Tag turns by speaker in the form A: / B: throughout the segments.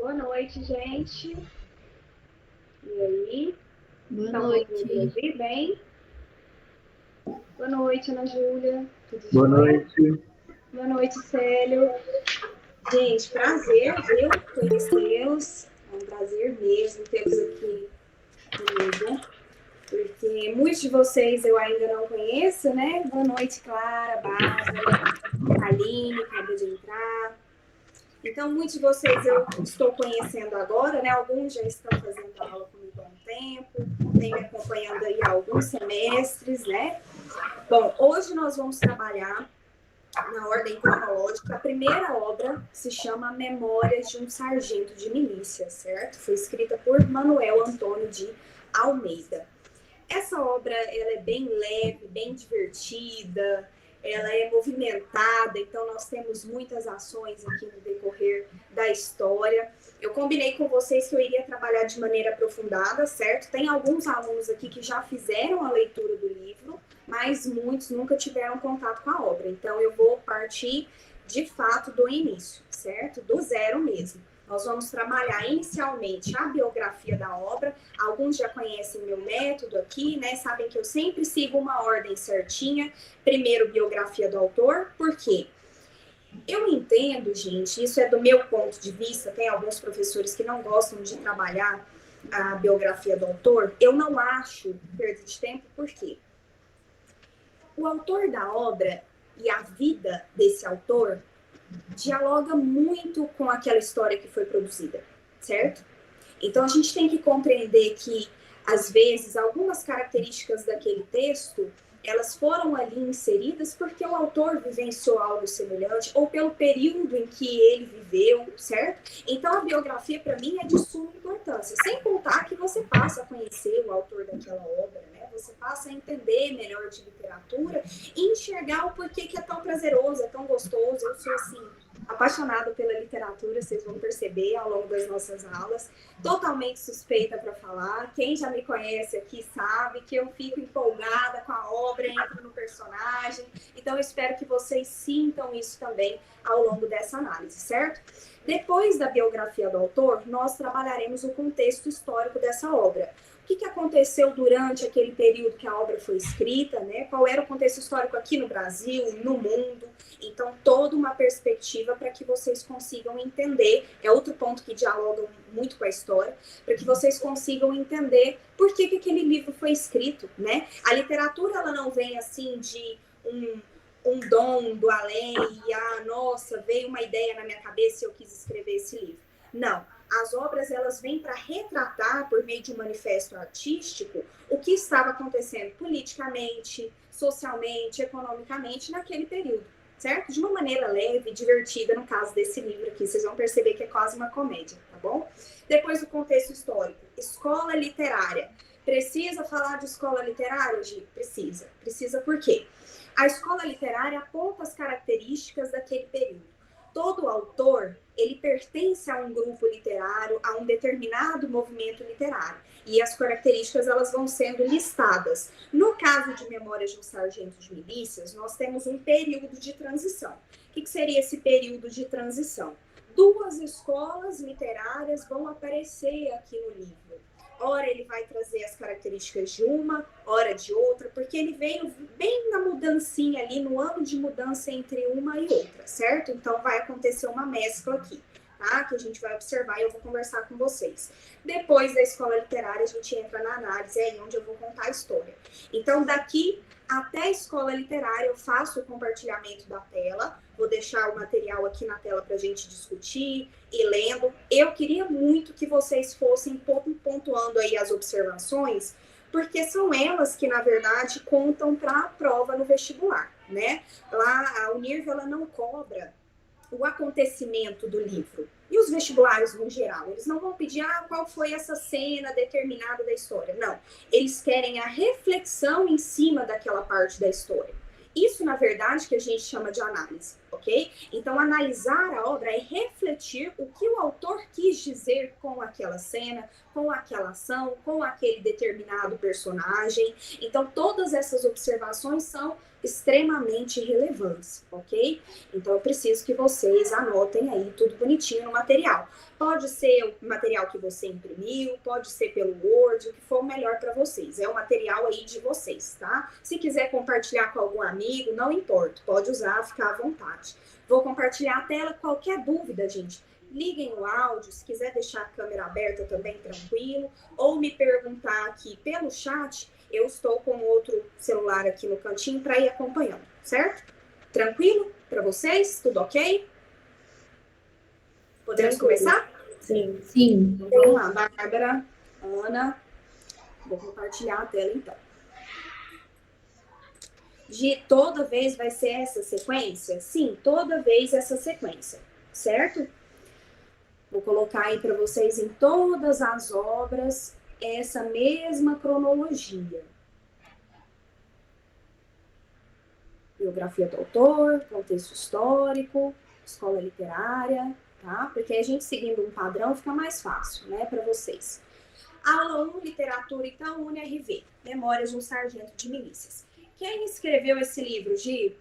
A: Boa noite, gente. E aí?
B: Boa
A: Estão conseguindo me
B: noite.
A: ouvir bem? Boa noite, Ana Júlia. Tudo
C: Boa
A: jóia?
C: noite.
A: Boa noite, Célio. Gente, prazer, viu? Conhecê-los. É um prazer mesmo tê-los aqui comigo. Porque muitos de vocês eu ainda não conheço, né? Boa noite, Clara, Bárbara, Aline, acabou de entrar. Então, muitos de vocês eu estou conhecendo agora, né? Alguns já estão fazendo aula comigo há um tempo, vem me acompanhando aí há alguns semestres, né? Bom, hoje nós vamos trabalhar na ordem cronológica. A primeira obra se chama Memórias de um Sargento de Milícia, certo? Foi escrita por Manuel Antônio de Almeida. Essa obra ela é bem leve, bem divertida, ela é movimentada, então nós temos muitas ações aqui no decorrer da história. Eu combinei com vocês que eu iria trabalhar de maneira aprofundada, certo? Tem alguns alunos aqui que já fizeram a leitura do livro, mas muitos nunca tiveram contato com a obra. Então eu vou partir de fato do início, certo? Do zero mesmo. Nós vamos trabalhar inicialmente a biografia da obra. Alguns já conhecem meu método aqui, né? Sabem que eu sempre sigo uma ordem certinha. Primeiro, biografia do autor. Por quê? Eu entendo, gente, isso é do meu ponto de vista. Tem alguns professores que não gostam de trabalhar a biografia do autor. Eu não acho perda de tempo, por quê? O autor da obra e a vida desse autor dialoga muito com aquela história que foi produzida, certo? Então, a gente tem que compreender que, às vezes, algumas características daquele texto, elas foram ali inseridas porque o autor vivenciou algo semelhante ou pelo período em que ele viveu, certo? Então, a biografia, para mim, é de suma importância. Sem contar que você passa a conhecer o autor daquela obra, né? Você passa a entender melhor de literatura e enxergar o porquê que é tão prazeroso, é tão gostoso. Eu sou, assim, apaixonada pela literatura, vocês vão perceber ao longo das nossas aulas. Totalmente suspeita para falar. Quem já me conhece aqui sabe que eu fico empolgada com a obra, entro no personagem. Então, eu espero que vocês sintam isso também ao longo dessa análise, certo? Depois da biografia do autor, nós trabalharemos o contexto histórico dessa obra. O que aconteceu durante aquele período que a obra foi escrita, né? Qual era o contexto histórico aqui no Brasil, no mundo. Então, toda uma perspectiva para que vocês consigam entender, é outro ponto que dialoga muito com a história, para que vocês consigam entender por que aquele livro foi escrito, né? A literatura, ela não vem assim de um dom do além, e nossa, veio uma ideia na minha cabeça e eu quis escrever esse livro. Não. As obras, elas vêm para retratar, por meio de um manifesto artístico, o que estava acontecendo politicamente, socialmente, economicamente naquele período, certo? De uma maneira leve, divertida, no caso desse livro aqui. Vocês vão perceber que é quase uma comédia, tá bom? Depois, o contexto histórico. Escola literária. Precisa falar de escola literária, Gi? Precisa. Precisa por quê? A escola literária aponta as características daquele período. Todo autor, ele pertence a um grupo literário, a um determinado movimento literário. E as características, elas vão sendo listadas. No caso de Memórias de um Sargento de Milícias, nós temos um período de transição. O que seria esse período de transição? Duas escolas literárias vão aparecer aqui no livro. Ora ele vai trazer as características de uma, ora de outra, porque ele veio bem na mudancinha ali, no ano de mudança entre uma e outra, certo? Então vai acontecer uma mescla aqui, tá? Que a gente vai observar e eu vou conversar com vocês. Depois da escola literária, a gente entra na análise, é aí onde eu vou contar a história. Então, daqui até a escola literária, eu faço o compartilhamento da tela, vou deixar o material aqui na tela para a gente discutir e lendo. Eu queria muito que vocês fossem pontuando aí as observações, porque são elas que, na verdade, contam para a prova no vestibular, né? Lá, a Unirv, ela não cobra o acontecimento do livro. E os vestibulares, no geral, eles não vão pedir qual foi essa cena determinada da história. Não, eles querem a reflexão em cima daquela parte da história. Isso, na verdade, que a gente chama de análise, ok? Então, analisar a obra é refletir o que o autor quis dizer com aquela cena, com aquela ação, com aquele determinado personagem. Então, todas essas observações são extremamente relevantes, ok? Então, eu preciso que vocês anotem aí tudo bonitinho no material. Pode ser o material que você imprimiu, pode ser pelo Word, o que for melhor para vocês. É o material aí de vocês, tá? Se quiser compartilhar com algum amigo, não importa, pode usar, ficar à vontade. Vou compartilhar a tela, qualquer dúvida, gente, liguem o áudio, se quiser deixar a câmera aberta também, tranquilo, ou me perguntar aqui pelo chat, eu estou com outro celular aqui no cantinho para ir acompanhando, certo? Tranquilo para vocês? Tudo ok? Podemos começar?
B: Sim. Sim.
A: Então, vamos lá, Bárbara, Ana, vou compartilhar a tela então. De toda vez vai ser essa sequência? Sim, toda vez essa sequência, certo? Vou colocar aí para vocês em todas as obras essa mesma cronologia. Biografia do autor, contexto histórico, escola literária, tá? Porque a gente seguindo um padrão fica mais fácil, né, para vocês. Aula 1, literatura, então, UniRV, Memórias de um Sargento de Milícias. Quem escreveu esse livro, Gi?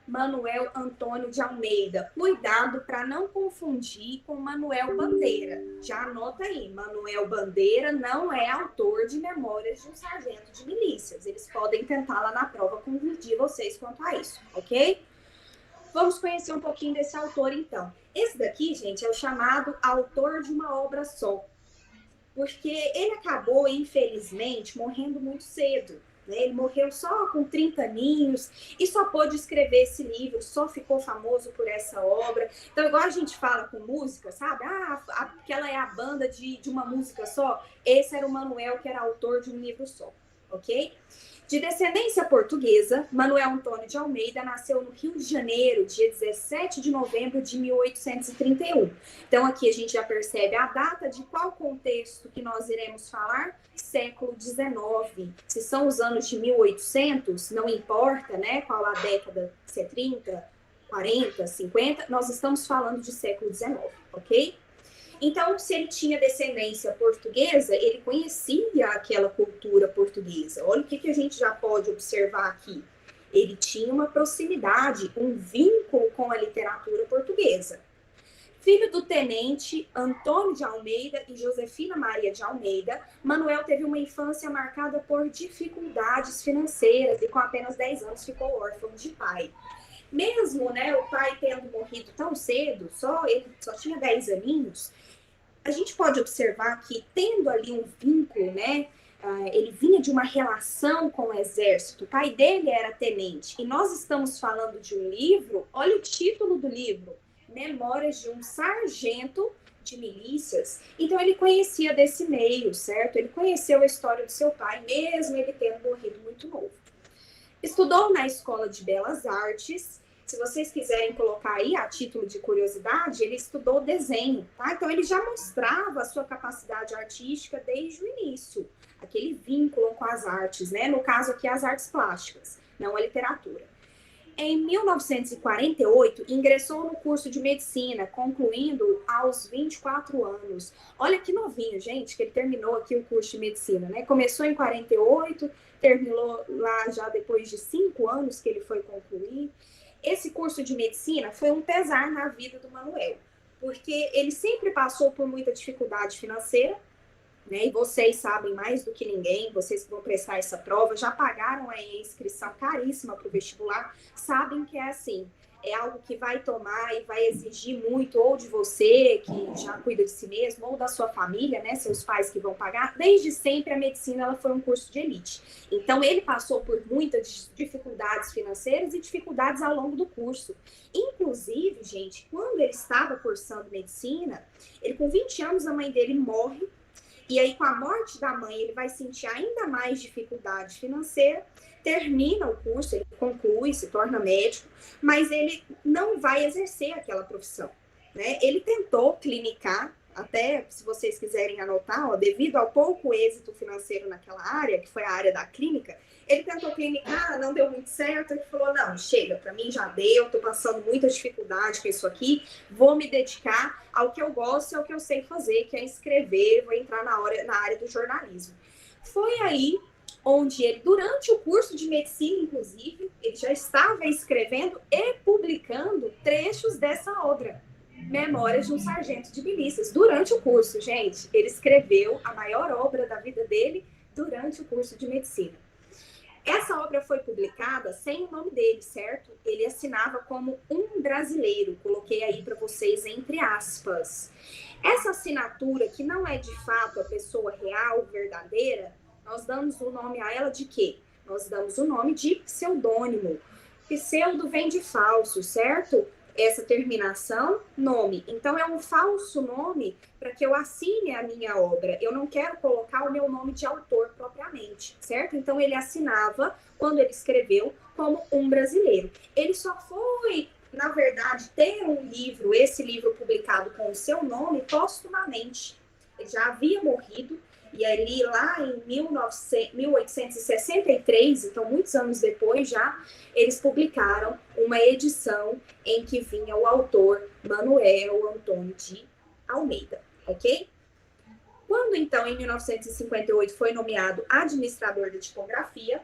A: Manuel Antônio de Almeida. Cuidado para não confundir com Manuel Bandeira. Já anota aí, Manuel Bandeira não é autor de Memórias de um Sargento de Milícias. Eles podem tentar lá na prova confundir vocês quanto a isso, ok? Vamos conhecer um pouquinho desse autor, então. Esse daqui, gente, é o chamado autor de uma obra só. Porque ele acabou, infelizmente, morrendo muito cedo. Ele morreu só com 30 aninhos e só pôde escrever esse livro, só ficou famoso por essa obra. Então, igual a gente fala com música, sabe? Aquela é a banda de uma música só. Esse era o Manuel, que era autor de um livro só, ok? De descendência portuguesa, Manuel Antônio de Almeida nasceu no Rio de Janeiro, dia 17 de novembro de 1831. Então, aqui a gente já percebe a data de qual contexto que nós iremos falar, século XIX. Se são os anos de 1800, não importa, né, qual a década, se é 30, 40, 50, nós estamos falando de século XIX, ok? Então, se ele tinha descendência portuguesa, ele conhecia aquela cultura portuguesa. Olha o que a gente já pode observar aqui. Ele tinha uma proximidade, um vínculo com a literatura portuguesa. Filho do tenente Antônio de Almeida e Josefina Maria de Almeida, Manuel teve uma infância marcada por dificuldades financeiras e com apenas 10 anos ficou órfão de pai. Mesmo, né, o pai tendo morrido tão cedo, ele só tinha 10 aninhos, a gente pode observar que, tendo ali um vínculo, né, ele vinha de uma relação com o exército, o pai dele era tenente, e nós estamos falando de um livro, olha o título do livro, Memórias de um Sargento de Milícias. Então ele conhecia desse meio, certo? Ele conheceu a história do seu pai, mesmo ele tendo morrido muito novo. Estudou na Escola de Belas Artes. Se vocês quiserem colocar aí a título de curiosidade, ele estudou desenho, tá? Então ele já mostrava a sua capacidade artística desde o início, aquele vínculo com as artes, né? No caso aqui, as artes plásticas, não a literatura. Em 1948, ingressou no curso de medicina, concluindo aos 24 anos. Olha que novinho, gente, que ele terminou aqui o curso de medicina, né? Começou em 48, terminou lá já depois de 5 anos que ele foi concluir. Esse curso de medicina foi um pesar na vida do Manuel, porque ele sempre passou por muita dificuldade financeira, né? E vocês sabem mais do que ninguém, vocês que vão prestar essa prova, já pagaram a inscrição caríssima para o vestibular, sabem que é assim, é algo que vai tomar e vai exigir muito, ou de você, que já cuida de si mesmo, ou da sua família, né, seus pais que vão pagar. Desde sempre a medicina ela foi um curso de elite. Então ele passou por muitas dificuldades financeiras e dificuldades ao longo do curso. Inclusive, gente, quando ele estava cursando medicina, ele com 20 anos, a mãe dele morre. E aí, com a morte da mãe, ele vai sentir ainda mais dificuldade financeira, termina o curso, ele conclui, se torna médico, mas ele não vai exercer aquela profissão, né? Ele tentou clinicar, até se vocês quiserem anotar, ó, devido ao pouco êxito financeiro naquela área, que foi a área da clínica, ele tentou clinicar, não deu muito certo, ele falou, não, chega, para mim já deu, tô passando muita dificuldade com isso aqui, vou me dedicar ao que eu gosto e ao que eu sei fazer, que é escrever, vou entrar na área do jornalismo. Foi aí onde ele, durante o curso de medicina, inclusive, ele já estava escrevendo e publicando trechos dessa obra, Memórias de um Sargento de Milícias. Durante o curso, gente, ele escreveu a maior obra da vida dele durante o curso de medicina. Essa obra foi publicada sem o nome dele, certo? Ele assinava como um brasileiro. Coloquei aí para vocês entre aspas. Essa assinatura, que não é de fato a pessoa real, verdadeira, nós damos o nome a ela de quê? Nós damos o nome de pseudônimo. Pseudo vem de falso, certo? Essa terminação, nome. Então, é um falso nome para que eu assine a minha obra. Eu não quero colocar o meu nome de autor propriamente, certo? Então, ele assinava, quando ele escreveu, como um brasileiro. Ele só foi, na verdade, ter um livro, esse livro publicado com o seu nome, póstumamente. Ele já havia morrido, e ali, lá em 1863, então muitos anos depois já, eles publicaram uma edição em que vinha o autor Manuel Antônio de Almeida, ok? Quando, então, em 1958, foi nomeado administrador de tipografia,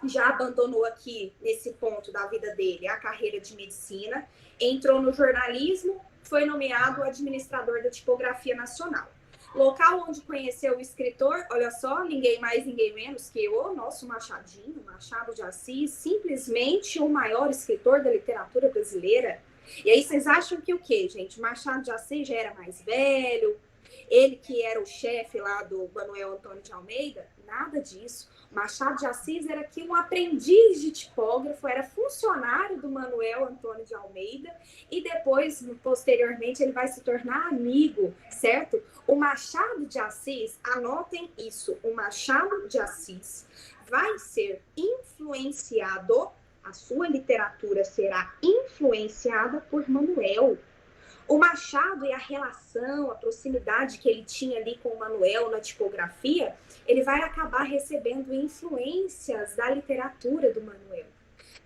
A: já abandonou aqui, nesse ponto da vida dele, a carreira de medicina, entrou no jornalismo, foi nomeado administrador da tipografia nacional. Local onde conheceu o escritor, olha só, ninguém mais, ninguém menos que o nosso Machadinho, Machado de Assis, simplesmente o maior escritor da literatura brasileira. E aí vocês acham que o quê, gente? Machado de Assis já era mais velho, ele que era o chefe lá do Manuel Antônio de Almeida? Nada disso. Machado de Assis era aqui um aprendiz de tipógrafo, era funcionário do Manuel Antônio de Almeida e depois, posteriormente, ele vai se tornar amigo, certo? O Machado de Assis, anotem isso, o Machado de Assis vai ser influenciado, a sua literatura será influenciada por Manuel. O Machado e a relação, a proximidade que ele tinha ali com o Manuel na tipografia, ele vai acabar recebendo influências da literatura do Manuel.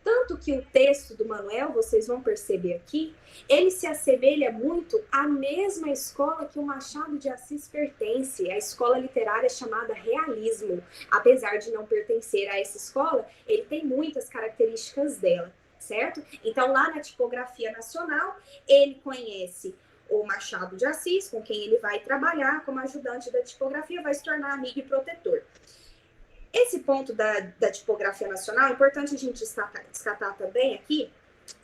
A: Tanto Tanto que o texto do Manuel, vocês vão perceber aqui, ele se assemelha muito à mesma escola que o Machado de Assis pertence, a escola literária chamada realismo. Apesar de não pertencer a essa escola, ele tem muitas características dela, certo? Então, lá na tipografia nacional, ele conhece o Machado de Assis, com quem ele vai trabalhar como ajudante da tipografia, vai se tornar amigo e protetor. Esse ponto da tipografia nacional, é importante a gente destacar também aqui,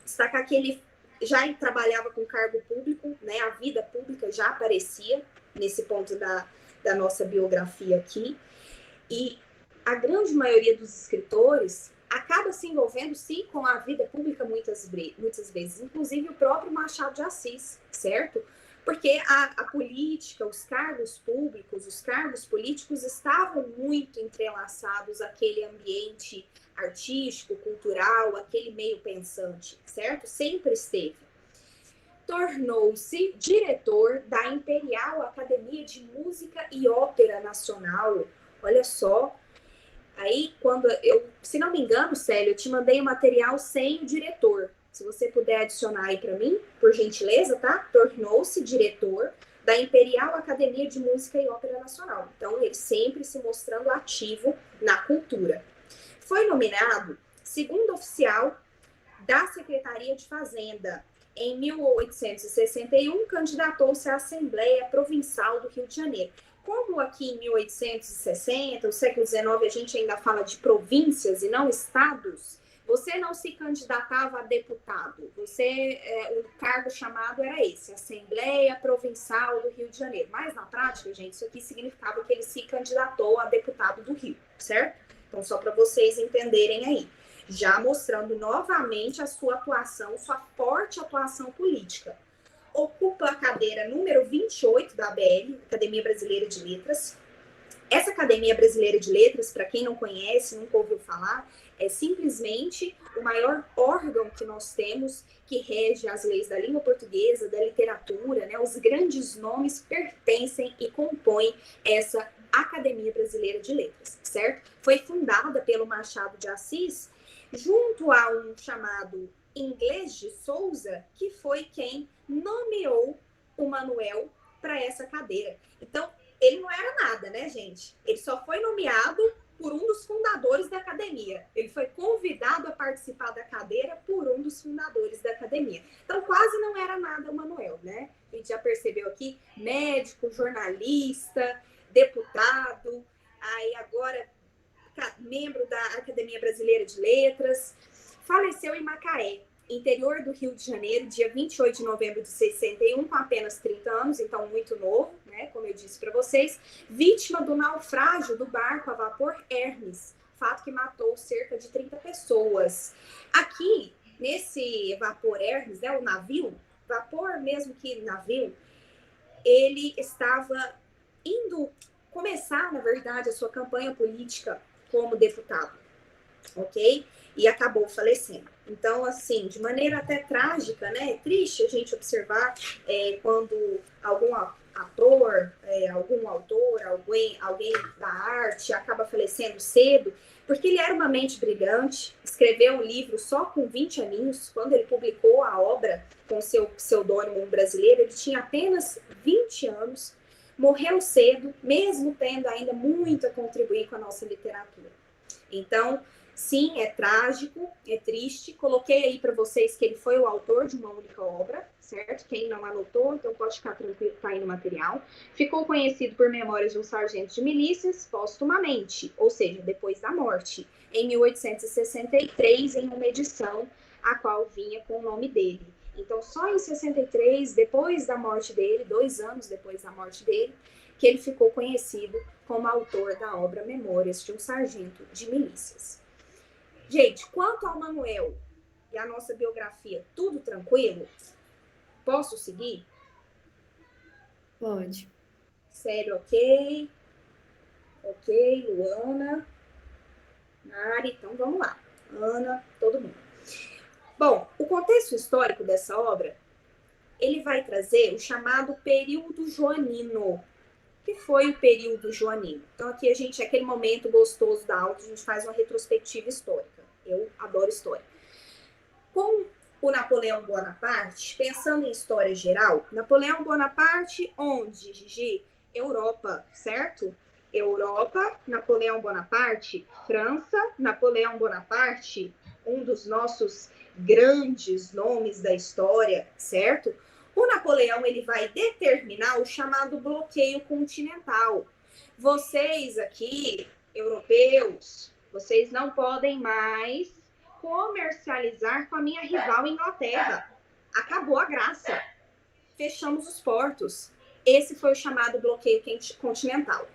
A: destacar que ele já trabalhava com cargo público, né? A vida pública já aparecia nesse ponto da nossa biografia aqui. E a grande maioria dos escritores acaba se envolvendo, sim, com a vida pública muitas vezes, inclusive o próprio Machado de Assis, certo? Porque a política, os cargos públicos, os cargos políticos estavam muito entrelaçados àquele ambiente artístico, cultural, aquele meio pensante, certo? Sempre esteve. Tornou-se diretor da Imperial Academia de Música e Ópera Nacional. Olha só. Aí, quando se não me engano, Célio, eu te mandei o material sem o diretor. Se você puder adicionar aí para mim, por gentileza, tá? Tornou-se diretor da Imperial Academia de Música e Ópera Nacional. Então, ele sempre se mostrando ativo na cultura. Foi nomeado segundo oficial da Secretaria de Fazenda. Em 1861, candidatou-se à Assembleia Provincial do Rio de Janeiro. Como aqui em 1860, o século XIX, a gente ainda fala de províncias e não estados, você não se candidatava a deputado. O cargo chamado era esse, Assembleia Provincial do Rio de Janeiro. Mas, na prática, gente, isso aqui significava que ele se candidatou a deputado do Rio, certo? Então, só para vocês entenderem aí. Já mostrando novamente a sua atuação, sua forte atuação política. Ocupa a cadeira número 28 da ABL, Academia Brasileira de Letras. Essa Academia Brasileira de Letras, para quem não conhece, nunca ouviu falar, é simplesmente o maior órgão que nós temos que rege as leis da língua portuguesa, da literatura, né? Os grandes nomes pertencem e compõem essa Academia Brasileira de Letras, certo? Foi fundada pelo Machado de Assis, junto a um chamado Inglês de Souza, que foi quem nomeou o Manuel para essa cadeira. Então, ele não era nada, né, gente? Ele só foi nomeado por um dos fundadores da academia. Ele foi convidado a participar da cadeira por um dos fundadores da academia. Então, quase não era nada o Manuel, né? A gente já percebeu aqui, médico, jornalista, deputado, aí agora membro da Academia Brasileira de Letras. Faleceu em Macaé, interior do Rio de Janeiro, dia 28 de novembro de 61, com apenas 30 anos, então muito novo, né, como eu disse para vocês, vítima do naufrágio do barco a vapor Hermes, fato que matou cerca de 30 pessoas. Aqui, nesse vapor Hermes, né, o navio, vapor mesmo que navio, ele estava indo começar, na verdade, a sua campanha política como deputado, ok? E acabou falecendo. Então, assim, de maneira até trágica, né? É triste a gente observar quando algum ator, algum autor, alguém da arte acaba falecendo cedo, porque ele era uma mente brilhante, escreveu um livro só com 20 aninhos, quando ele publicou a obra com seu pseudônimo brasileiro, ele tinha apenas 20 anos, morreu cedo, mesmo tendo ainda muito a contribuir com a nossa literatura. Então, sim, é trágico, é triste. Coloquei aí para vocês que ele foi o autor de uma única obra, certo? Quem não anotou, então pode ficar tranquilo, tá aí no material. Ficou conhecido por Memórias de um Sargento de Milícias, póstumamente, ou seja, depois da morte, em 1863, em uma edição a qual vinha com o nome dele. Então, só em 63, depois da morte dele, 2 anos depois da morte dele, que ele ficou conhecido como autor da obra Memórias de um Sargento de Milícias. Gente, quanto ao Manuel e a nossa biografia, tudo tranquilo? Posso seguir?
B: Pode.
A: Sério, ok? Ok, Luana, Mari, então vamos lá. Ana, todo mundo. Bom, o contexto histórico dessa obra, ele vai trazer o chamado período joanino. Que foi o período joanino? Então aqui a gente, aquele momento gostoso da aula, a gente faz uma retrospectiva histórica. Eu adoro história. Com o Napoleão Bonaparte, pensando em história geral, Napoleão Bonaparte, onde, Gigi? Europa, certo? Europa, Napoleão Bonaparte, França, Napoleão Bonaparte, um dos nossos grandes nomes da história, certo? O Napoleão ele vai determinar o chamado bloqueio continental. Vocês aqui, europeus, vocês não podem mais comercializar com a minha rival Inglaterra. Acabou a graça. Fechamos os portos. Esse foi o chamado bloqueio continental.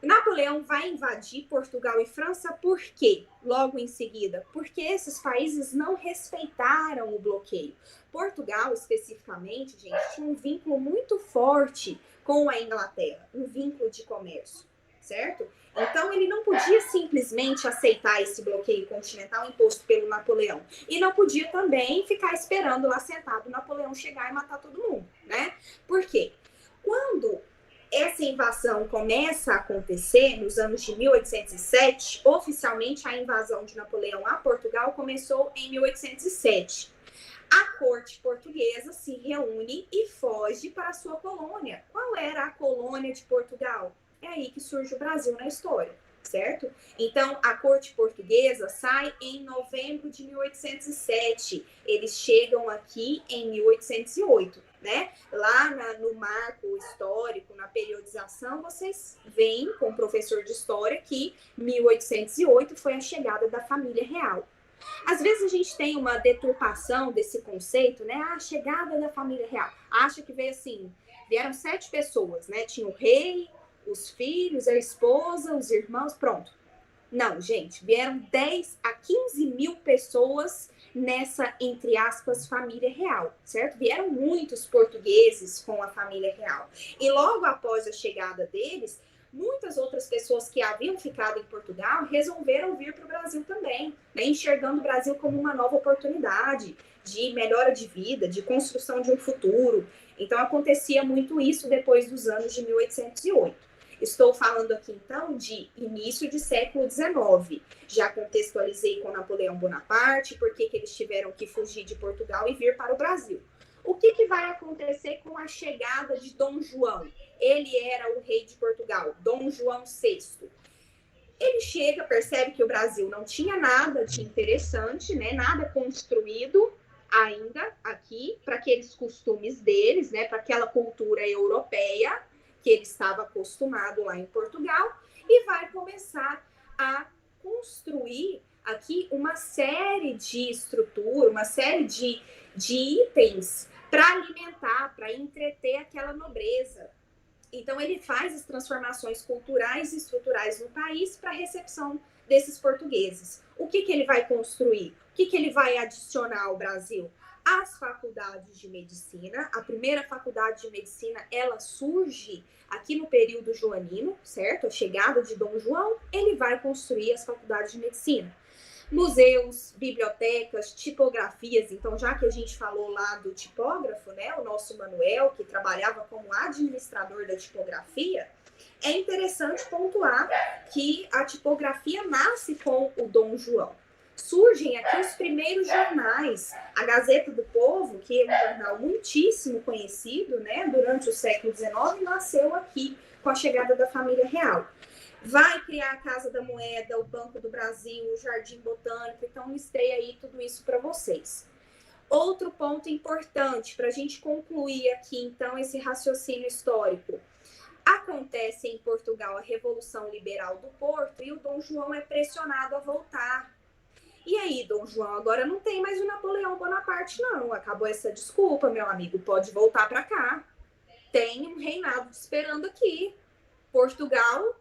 A: Napoleão vai invadir Portugal e França por quê? Logo em seguida, porque esses países não respeitaram o bloqueio. Portugal, especificamente, gente, tinha um vínculo muito forte com a Inglaterra, um vínculo de comércio, certo? Então, ele não podia simplesmente aceitar esse bloqueio continental imposto pelo Napoleão. E não podia também ficar esperando lá sentado o Napoleão chegar e matar todo mundo, né? Por quê? Quando essa invasão começa a acontecer nos anos de 1807, oficialmente a invasão de Napoleão a Portugal começou em 1807. A corte portuguesa se reúne e foge para a sua colônia. Qual era a colônia de Portugal? É aí que surge o Brasil na história, certo? Então, a corte portuguesa sai em novembro de 1807. Eles chegam aqui em 1808, né? Lá no marco histórico, na periodização, vocês veem com o professor de história que 1808 foi a chegada da família real. Às vezes a gente tem uma deturpação desse conceito, né? A chegada da família real. Acha que veio assim, vieram 7 pessoas, né? Tinha o rei, os filhos, a esposa, os irmãos, pronto. Não, gente, vieram 10 a 15 mil pessoas nessa, entre aspas, família real, certo? Vieram muitos portugueses com a família real. E logo após a chegada deles, muitas outras pessoas que haviam ficado em Portugal resolveram vir para o Brasil também, né? Enxergando o Brasil como uma nova oportunidade de melhora de vida, de construção de um futuro. Então, acontecia muito isso depois dos anos de 1808. Estou falando aqui, então, de início de século XIX. Já contextualizei com Napoleão Bonaparte, por que eles tiveram que fugir de Portugal e vir para o Brasil. O que vai acontecer com a chegada de Dom João? Ele era o rei de Portugal, Dom João VI. Ele chega, percebe que o Brasil não tinha nada de interessante, né? Nada construído ainda aqui para aqueles costumes deles, né? Para aquela cultura europeia que ele estava acostumado lá em Portugal, e vai começar a construir aqui uma série de estrutura, uma série de itens para alimentar, para entreter aquela nobreza. Então, ele faz as transformações culturais e estruturais no país para a recepção desses portugueses. O que ele vai construir? O que ele vai adicionar ao Brasil? As faculdades de medicina. A primeira faculdade de medicina, ela surge aqui no período joanino, certo? A chegada de Dom João, ele vai construir as faculdades de medicina. Museus, bibliotecas, tipografias. Então, já que a gente falou lá do tipógrafo, né, o nosso Manuel, que trabalhava como administrador da tipografia, é interessante pontuar que a tipografia nasce com o Dom João. Surgem aqui os primeiros jornais. A Gazeta do Povo, que é um jornal muitíssimo conhecido, né, durante o século XIX, nasceu aqui com a chegada da família real. Vai criar a Casa da Moeda, o Banco do Brasil, o Jardim Botânico. Então, listei aí tudo isso para vocês. Outro ponto importante para a gente concluir aqui, então, esse raciocínio histórico. Acontece em Portugal a Revolução Liberal do Porto e o Dom João é pressionado a voltar. E aí, Dom João, agora não tem mais o Napoleão Bonaparte, não. Acabou essa desculpa, meu amigo. Pode voltar para cá. Tem um reinado te esperando aqui. Portugal,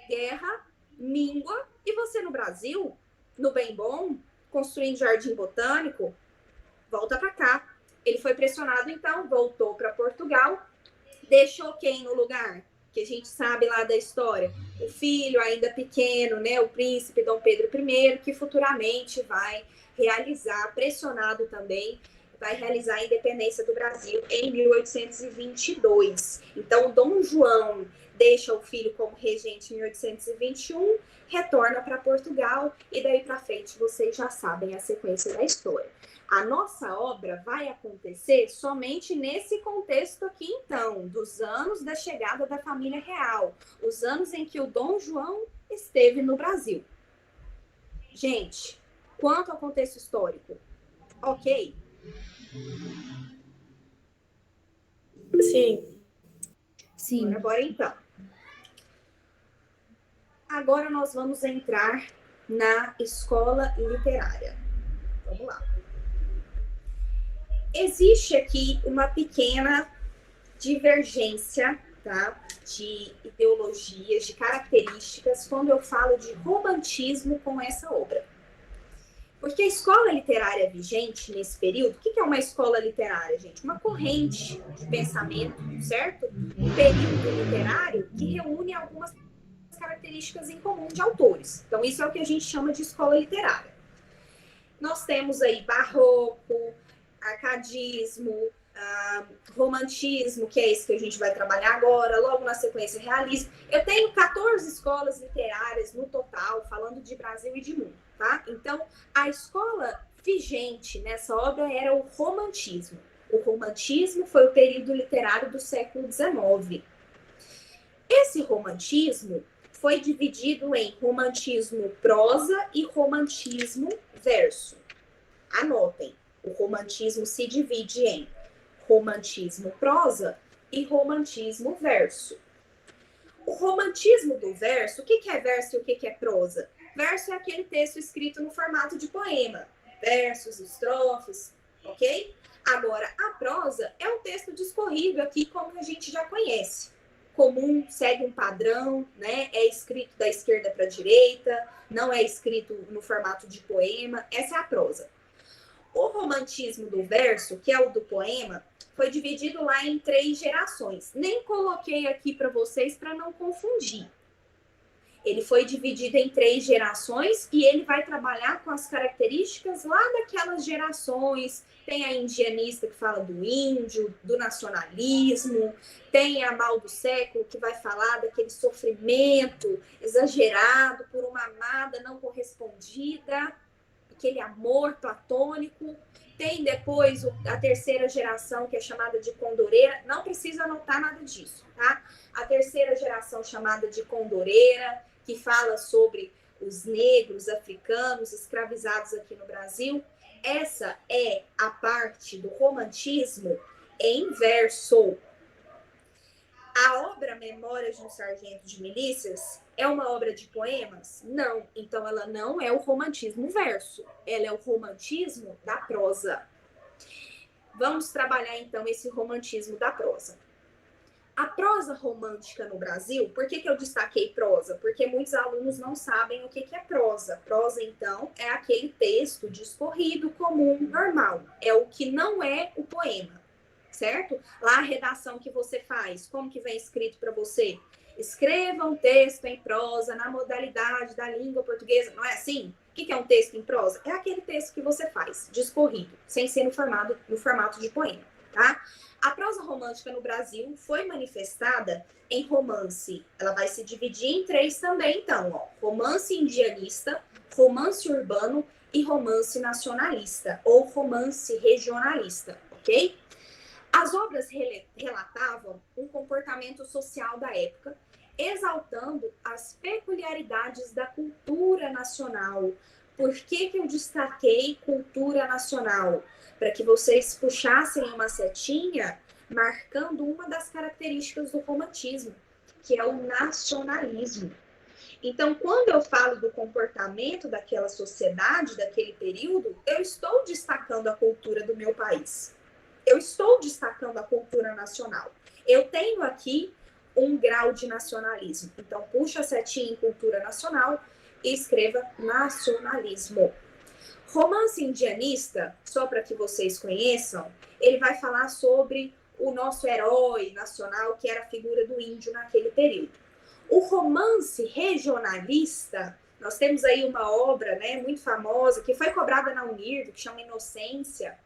A: guerra, míngua. E você no Brasil, no bem bom, construindo jardim botânico, volta para cá. Ele foi pressionado, então, voltou para Portugal. Deixou quem no lugar? Que a gente sabe lá da história, o filho ainda pequeno, né, o príncipe Dom Pedro I, que futuramente vai realizar, pressionado também, vai realizar a independência do Brasil em 1822. Então, Dom João, deixa o filho como regente em 1821, retorna para Portugal e daí para frente vocês já sabem a sequência da história. A nossa obra vai acontecer somente nesse contexto aqui, então, dos anos da chegada da família real, os anos em que o Dom João esteve no Brasil. Gente, quanto ao contexto histórico, ok?
B: Sim.
C: Sim.
A: Agora então. Agora nós vamos entrar na escola literária. Vamos lá. Existe aqui uma pequena divergência, tá, de ideologias, de características, quando eu falo de romantismo com essa obra. Porque a escola literária vigente nesse período, o que é uma escola literária, gente? Uma corrente de pensamento, certo? Um período literário que reúne algumas características em comum de autores. Então, isso é o que a gente chama de escola literária. Nós temos aí barroco, arcadismo, romantismo, que é esse que a gente vai trabalhar agora, logo na sequência realismo. Eu tenho 14 escolas literárias no total, falando de Brasil e de mundo, tá? Então, a escola vigente nessa obra era o romantismo. O romantismo foi o período literário do século XIX. Esse romantismo foi dividido em romantismo prosa e romantismo verso. Anotem, o romantismo se divide em romantismo prosa e romantismo verso. O romantismo do verso, o que é verso e o que é prosa? Verso é aquele texto escrito no formato de poema, versos, estrofes, ok? Agora, a prosa é um texto discorrido aqui, como a gente já conhece. Comum, segue um padrão, né? É escrito da esquerda para a direita, não é escrito no formato de poema, essa é a prosa. O romantismo do verso, que é o do poema, foi dividido lá em 3 gerações. Nem coloquei aqui para vocês para não confundir. Ele foi dividido em 3 gerações e ele vai trabalhar com as características lá daquelas gerações. Tem a indianista que fala do índio, do nacionalismo, tem a Mal do Século que vai falar daquele sofrimento exagerado por uma amada não correspondida, aquele amor platônico. Tem depois a terceira geração, que é chamada de condoreira. Não precisa anotar nada disso, tá? A terceira geração chamada de condoreira, que fala sobre os negros africanos escravizados aqui no Brasil. Essa é a parte do romantismo em verso. A obra Memórias de um Sargento de Milícias é uma obra de poemas? Não. Então, ela não é o romantismo verso. Ela é o romantismo da prosa. Vamos trabalhar, então, esse romantismo da prosa. A prosa romântica no Brasil, por que eu destaquei prosa? Porque muitos alunos não sabem o que é prosa. Prosa, então, é aquele texto discorrido, comum, normal. É o que não é o poema, certo? Lá a redação que você faz, como que vem escrito para você? Escreva um texto em prosa na modalidade da língua portuguesa. Não é assim? O que é um texto em prosa? É aquele texto que você faz, discorrido, sem ser no formato de poema, tá? A prosa romântica no Brasil foi manifestada em romance. Ela vai se dividir em 3 também, então, ó. Romance indianista, romance urbano e romance nacionalista, ou romance regionalista, ok? As obras relatavam um comportamento social da época, exaltando as peculiaridades da cultura nacional. Por que eu destaquei cultura nacional? Para que vocês puxassem uma setinha marcando uma das características do romantismo, que é o nacionalismo. Então, quando eu falo do comportamento daquela sociedade, daquele período, eu estou destacando a cultura do meu país. Eu estou destacando a cultura nacional. Eu tenho aqui um grau de nacionalismo. Então, puxa a setinha em cultura nacional e escreva nacionalismo. Romance indianista, só para que vocês conheçam, ele vai falar sobre o nosso herói nacional, que era a figura do índio naquele período. O romance regionalista, nós temos aí uma obra, né, muito famosa, que foi cobrada na Unirv, que chama Inocência.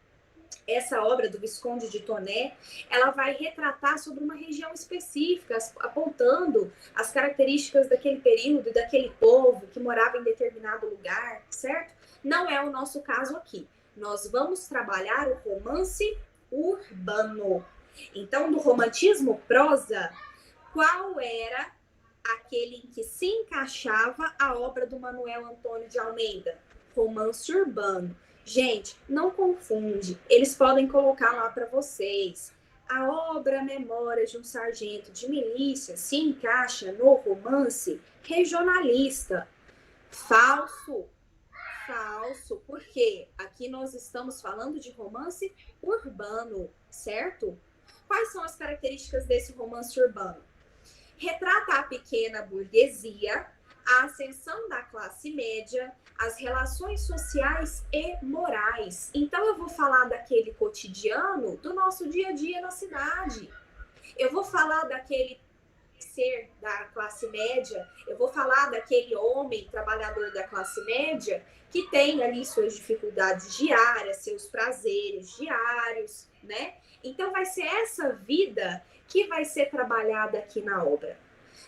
A: essa obra do Visconde de Toné, ela vai retratar sobre uma região específica, apontando as características daquele período, daquele povo que morava em determinado lugar, certo? Não é o nosso caso aqui. Nós vamos trabalhar o romance urbano. Então, do romantismo prosa, qual era aquele em que se encaixava a obra do Manuel Antônio de Almeida? Romance urbano. Gente, não confunde. Eles podem colocar lá para vocês. A obra Memórias de um Sargento de Milícia se encaixa no romance regionalista. Falso. Falso. Por quê? Aqui nós estamos falando de romance urbano, certo? Quais são as características desse romance urbano? Retrata a pequena burguesia, a ascensão da classe média, as relações sociais e morais. Então, eu vou falar daquele cotidiano do nosso dia a dia na cidade. Eu vou falar daquele ser da classe média, eu vou falar daquele homem trabalhador da classe média que tem ali suas dificuldades diárias, seus prazeres diários, né? Então, vai ser essa vida que vai ser trabalhada aqui na obra.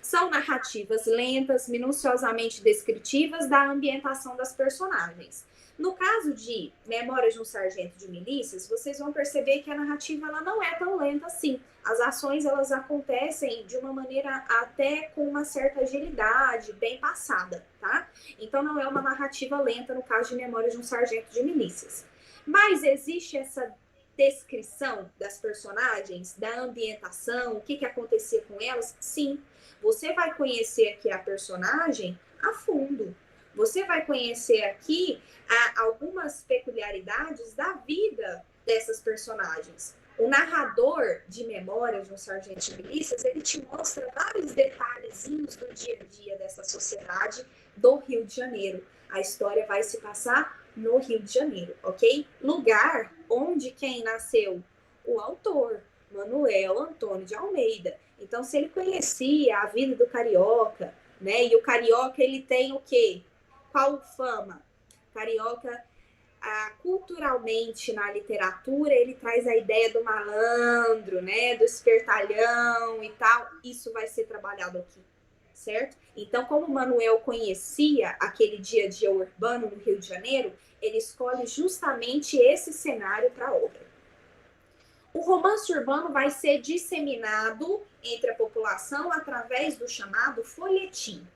A: São narrativas lentas, minuciosamente descritivas da ambientação das personagens. No caso de Memórias de um Sargento de Milícias, vocês vão perceber que a narrativa ela não é tão lenta assim. As ações elas acontecem de uma maneira até com uma certa agilidade, bem passada, tá? Então não é uma narrativa lenta no caso de Memórias de um Sargento de Milícias. Mas existe essa descrição das personagens, da ambientação, o que acontecia com elas? Sim. Você vai conhecer aqui a personagem a fundo. Você vai conhecer aqui algumas peculiaridades da vida dessas personagens. O narrador de Memórias de um Sargento de Milícias, ele te mostra vários detalhezinhos do dia a dia dessa sociedade do Rio de Janeiro. A história vai se passar no Rio de Janeiro, ok? Lugar onde quem nasceu? O autor, Manuel Antônio de Almeida. Então, se ele conhecia a vida do carioca, né? E o carioca, ele tem o quê? Qual fama? Carioca, culturalmente, na literatura, ele traz a ideia do malandro, né? Do espertalhão e tal. Isso vai ser trabalhado aqui, certo? Então, como o Manuel conhecia aquele dia a dia urbano no Rio de Janeiro, ele escolhe justamente esse cenário para a obra. O romance urbano vai ser disseminado entre a população através do chamado folhetim.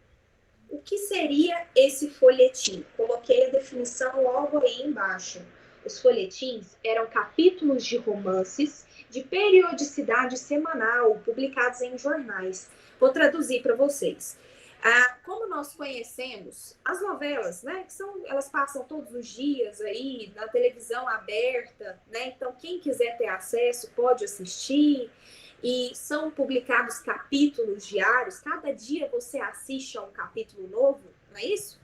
A: O que seria esse folhetim? Coloquei a definição logo aí embaixo. Os folhetins eram capítulos de romances de periodicidade semanal, publicados em jornais. Vou traduzir para vocês. Como nós conhecemos as novelas, né? Elas passam todos os dias aí na televisão aberta, né? Então, quem quiser ter acesso pode assistir. E são publicados capítulos diários. Cada dia você assiste a um capítulo novo, não é isso?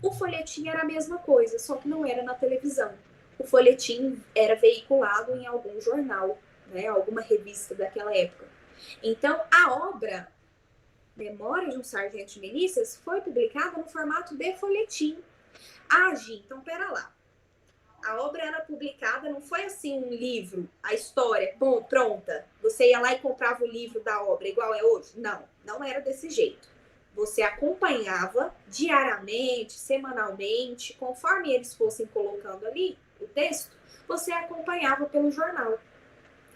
A: O folhetim era a mesma coisa, só que não era na televisão. O folhetim era veiculado em algum jornal, né? Alguma revista daquela época. Então, a obra Memórias de um Sargento de Milícias foi publicada no formato de folhetim. Gi, então pera lá. A obra era publicada, não foi assim um livro, a história, bom, pronta. Você ia lá e comprava o livro da obra, igual é hoje? Não, não era desse jeito. Você acompanhava diariamente, semanalmente, conforme eles fossem colocando ali o texto, você acompanhava pelo jornal.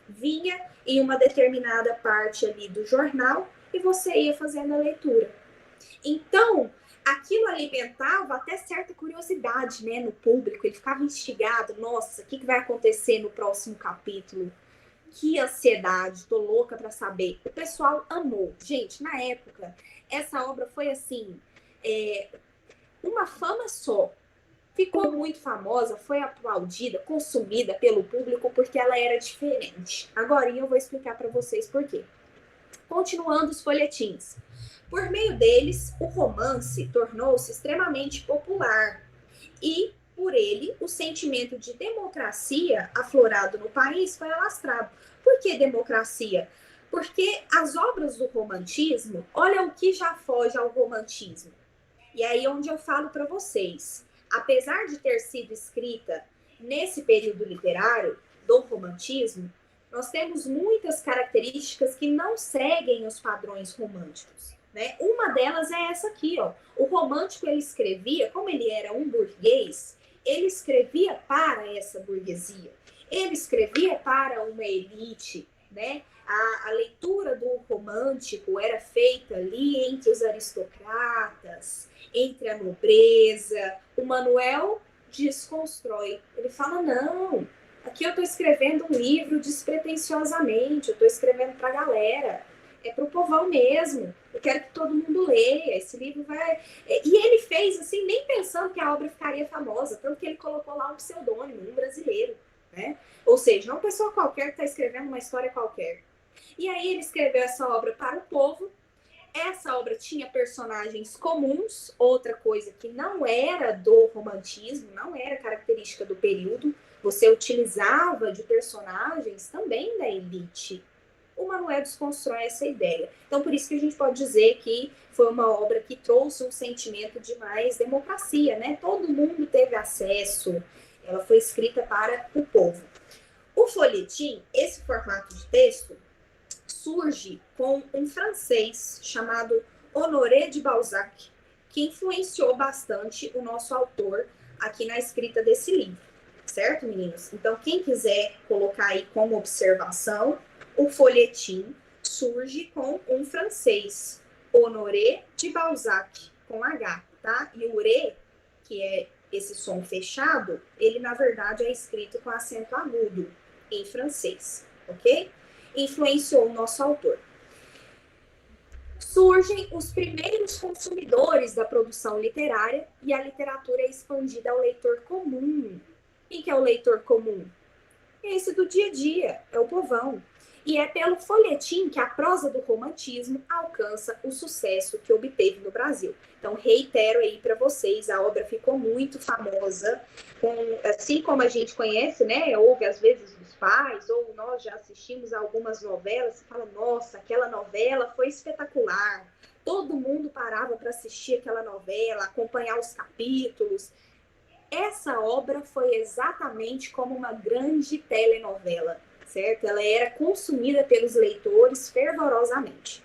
A: Vinha em uma determinada parte ali do jornal e você ia fazendo a leitura. Então, aquilo alimentava até certa curiosidade, né, no público. Ele ficava instigado. Nossa, o que vai acontecer no próximo capítulo? Que ansiedade, tô louca para saber. O pessoal amou. Gente, na época, essa obra foi assim, uma fama só. Ficou muito famosa, foi aplaudida, consumida pelo público porque ela era diferente. Agora eu vou explicar para vocês por quê. Continuando os folhetins. Por meio deles, o romance tornou-se extremamente popular e, por ele, o sentimento de democracia aflorado no país foi alastrado. Por que democracia? Porque as obras do romantismo, olha o que já foge ao romantismo. E aí onde eu falo para vocês, apesar de ter sido escrita nesse período literário, do romantismo, nós temos muitas características que não seguem os padrões românticos, né? Uma delas é essa aqui, ó. O romântico, ele escrevia, como ele era um burguês, ele escrevia para essa burguesia. Ele escrevia para uma elite, né? A leitura do romântico era feita ali entre os aristocratas, entre a nobreza. O Manuel desconstrói. Ele fala, não, aqui eu estou escrevendo um livro despretensiosamente, eu estou escrevendo para a galera, é para o povão mesmo, eu quero que todo mundo leia, esse livro vai... E ele fez assim, nem pensando que a obra ficaria famosa, tanto que ele colocou lá um pseudônimo, um brasileiro, né? Ou seja, não uma pessoa qualquer que está escrevendo uma história qualquer. E aí ele escreveu essa obra para o povo. Essa obra tinha personagens comuns, outra coisa que não era do romantismo, não era característica do período. Você utilizava de personagens também da elite. O Manuel desconstrói essa ideia. Então, por isso que a gente pode dizer que foi uma obra que trouxe um sentimento de mais democracia, né? Todo mundo teve acesso. Ela foi escrita para o povo. O folhetim, esse formato de texto, surge com um francês chamado Honoré de Balzac, que influenciou bastante o nosso autor aqui na escrita desse livro, certo, meninos? Então, quem quiser colocar aí como observação, o folhetim surge com um francês, Honoré de Balzac, com H, tá? E o ré, que é esse som fechado, ele, na verdade, é escrito com acento agudo em francês, ok? Influenciou o nosso autor. Surgem os primeiros consumidores da produção literária e a literatura é expandida ao leitor comum. Quem que é o leitor comum? Esse do dia a dia, é o povão. E é pelo folhetim que a prosa do romantismo alcança o sucesso que obteve no Brasil. Então, reitero aí para vocês, a obra ficou muito famosa, assim como a gente conhece, né? Ouve às vezes dos pais, ou nós já assistimos a algumas novelas, e fala, nossa, aquela novela foi espetacular. Todo mundo parava para assistir aquela novela, acompanhar os capítulos. Essa obra foi exatamente como uma grande telenovela, certo? Ela era consumida pelos leitores fervorosamente.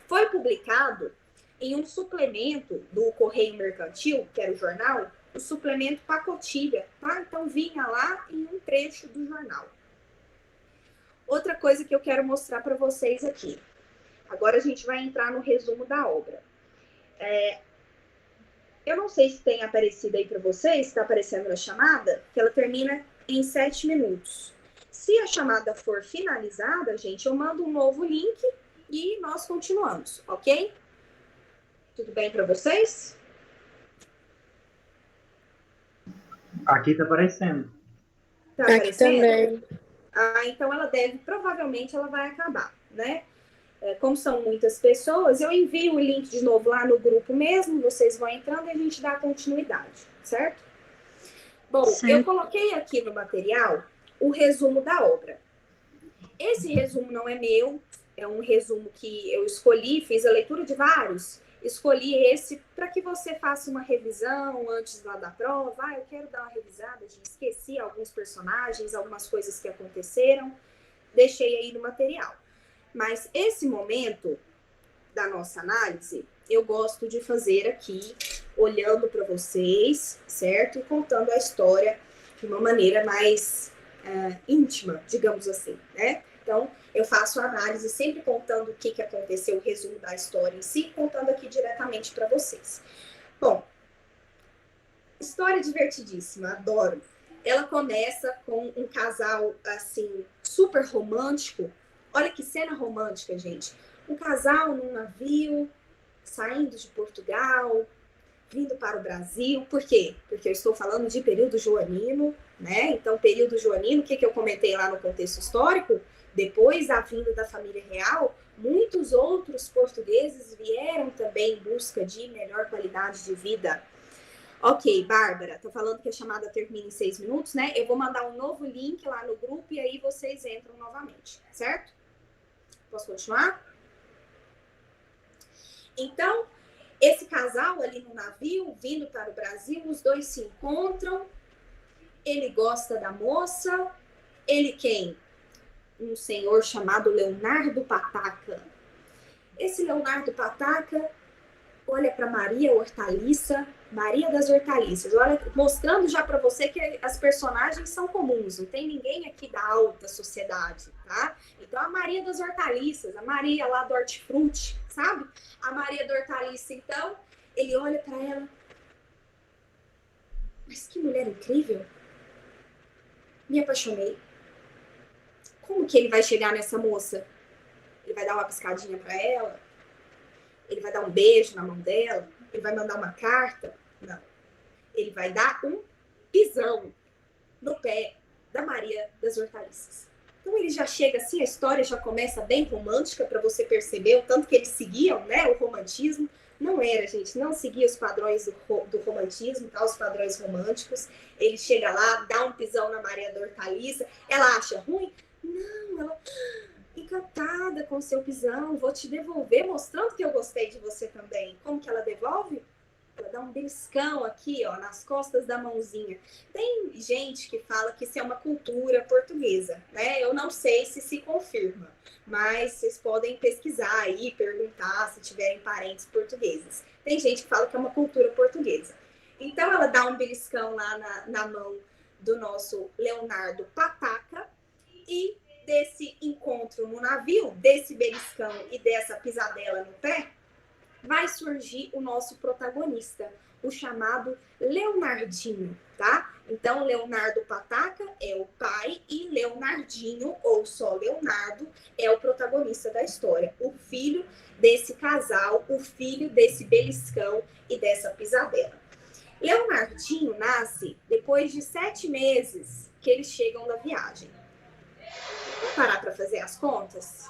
A: Foi publicado em um suplemento do Correio Mercantil, que era o jornal, o suplemento Pacotilha, tá? Então vinha lá em um trecho do jornal. Outra coisa que eu quero mostrar para vocês aqui. Agora a gente vai entrar no resumo da obra. Eu não sei se tem aparecido aí para vocês, está aparecendo na chamada, que ela termina em 7 minutos. Se a chamada for finalizada, gente, eu mando um novo link e nós continuamos, ok? Tudo bem para vocês?
B: Aqui está aparecendo.
A: Tá aparecendo? Também. Então ela deve, provavelmente ela vai acabar, né? Como são muitas pessoas, eu envio o link de novo lá no grupo mesmo, vocês vão entrando e a gente dá continuidade, certo? Bom, eu coloquei aqui no material o resumo da obra. Esse resumo não é meu, é um resumo que eu escolhi, fiz a leitura de vários, escolhi esse para que você faça uma revisão antes lá da prova. Eu quero dar uma revisada, esqueci alguns personagens, algumas coisas que aconteceram, deixei aí no material. Mas esse momento da nossa análise, eu gosto de fazer aqui, olhando para vocês, certo? E contando a história de uma maneira mais íntima, digamos assim, né? Então, eu faço a análise sempre contando o que aconteceu, o resumo da história em si, contando aqui diretamente para vocês. Bom, história divertidíssima, adoro. Ela começa com um casal, assim, super romântico. Olha que cena romântica, gente. Um casal num navio, saindo de Portugal, vindo para o Brasil. Por quê? Porque eu estou falando de período joanino, né? Então, período joanino, o que eu comentei lá no contexto histórico? Depois da vinda da família real, muitos outros portugueses vieram também em busca de melhor qualidade de vida. Ok, Bárbara, tô falando que a chamada termina em 6 minutos, né? Eu vou mandar um novo link lá no grupo e aí vocês entram novamente, certo? Posso continuar? Então, esse casal ali no navio, vindo para o Brasil, os dois se encontram, ele gosta da moça, Ele quem? Um senhor chamado Leonardo Pataca. Esse Leonardo Pataca olha para Maria Hortaliça, Maria das Hortaliças, olha, mostrando já para você que as personagens são comuns, não tem ninguém aqui da alta sociedade, tá? Então a Maria das Hortaliças, a Maria lá do Hortifruti, sabe? A Maria da Hortaliça, então, ele olha para ela, mas que mulher incrível, me apaixonei. Como que ele vai chegar nessa moça? Ele vai dar uma piscadinha para ela? Ele vai dar um beijo na mão dela? Ele vai mandar uma carta? Não. Ele vai dar um pisão no pé da Maria das Hortaliças. Então ele já chega assim, a história já começa bem romântica para você perceber o tanto que eles seguiam, né, o romantismo. Não era, gente, não seguia os padrões do romantismo, tá, os padrões românticos. Ele chega lá, dá um pisão na Maria da Hortaliça, ela acha ruim? Não, ela encantada com o seu pisão, vou te devolver, mostrando que eu gostei de você também. Como que ela devolve? Ela dá um beliscão aqui, ó, nas costas da mãozinha. Tem gente que fala que isso é uma cultura portuguesa, né? Eu não sei se confirma, mas vocês podem pesquisar aí, perguntar se tiverem parentes portugueses. Tem gente que fala que é uma cultura portuguesa. Então ela dá um beliscão lá na mão do nosso Leonardo Pataca e desse encontro no navio, desse beliscão e dessa pisadela no pé, vai surgir o nosso protagonista, o chamado Leonardinho, tá? Então, Leonardo Pataca é o pai e Leonardinho, ou só Leonardo, é o protagonista da história, o filho desse casal, o filho desse beliscão e dessa pisadela. Leonardinho nasce depois de 7 meses que eles chegam da viagem. Vamos parar para fazer as contas?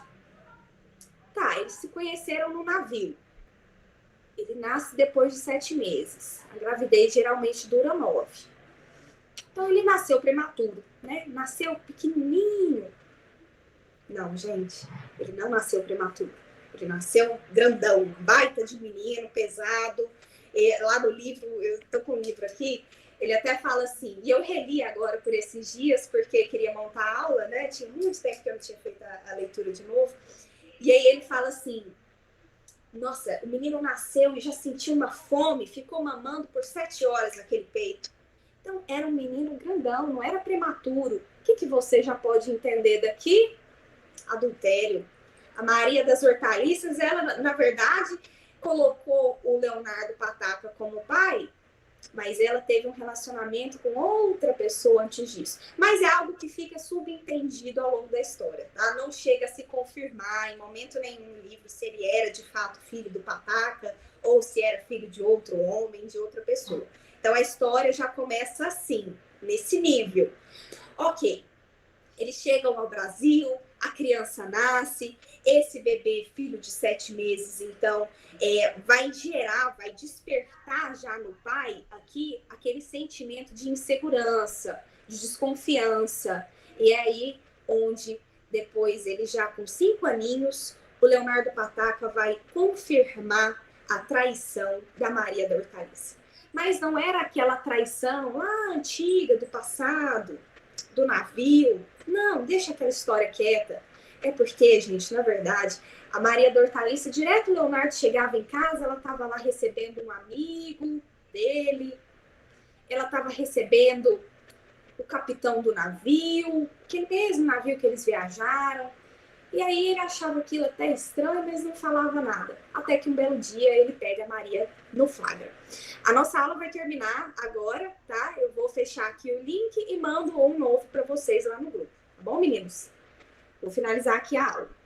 A: Tá, eles se conheceram no navio. Ele nasce depois de 7 meses. A gravidez geralmente dura 9. Então ele nasceu prematuro, né? Nasceu pequenininho. Não, gente, ele não nasceu prematuro. Ele nasceu grandão, baita de menino, pesado. E lá no livro, eu tô com o livro aqui, ele até fala assim, e eu reli agora por esses dias, porque queria montar a aula, né? Tinha muito tempo que eu não tinha feito a leitura de novo. E aí ele fala assim, nossa, o menino nasceu e já sentiu uma fome, ficou mamando por 7 horas naquele peito. Então, era um menino grandão, não era prematuro. O que você já pode entender daqui? Adultério. A Maria das Hortaliças, ela, na verdade, colocou o Leonardo Pataca como pai, mas ela teve um relacionamento com outra pessoa antes disso. Mas é algo que fica subentendido ao longo da história, tá? Não chega a se confirmar em momento nenhum no livro se ele era de fato filho do Pataca ou se era filho de outro homem, de outra pessoa. Então a história já começa assim, nesse nível. Ok, eles chegam ao Brasil, a criança nasce, esse bebê, filho de 7 meses, então, vai gerar, vai despertar já no pai aqui aquele sentimento de insegurança, de desconfiança. E é aí onde, depois, ele já com 5 aninhos, o Leonardo Pataca vai confirmar a traição da Maria da Hortaliça. Mas não era aquela traição lá antiga, do passado, do navio. Não, deixa aquela história quieta. É porque, gente, na verdade, a Maria da Hortaliça, direto o Leonardo chegava em casa, ela estava lá recebendo um amigo dele, ela estava recebendo o capitão do navio, aquele mesmo navio que eles viajaram. E aí ele achava aquilo até estranho, mas não falava nada. Até que um belo dia ele pega a Maria no flagra. A nossa aula vai terminar agora, tá? Eu vou fechar aqui o link e mando um novo para vocês lá no grupo. Tá bom, meninos? Vou finalizar aqui a aula.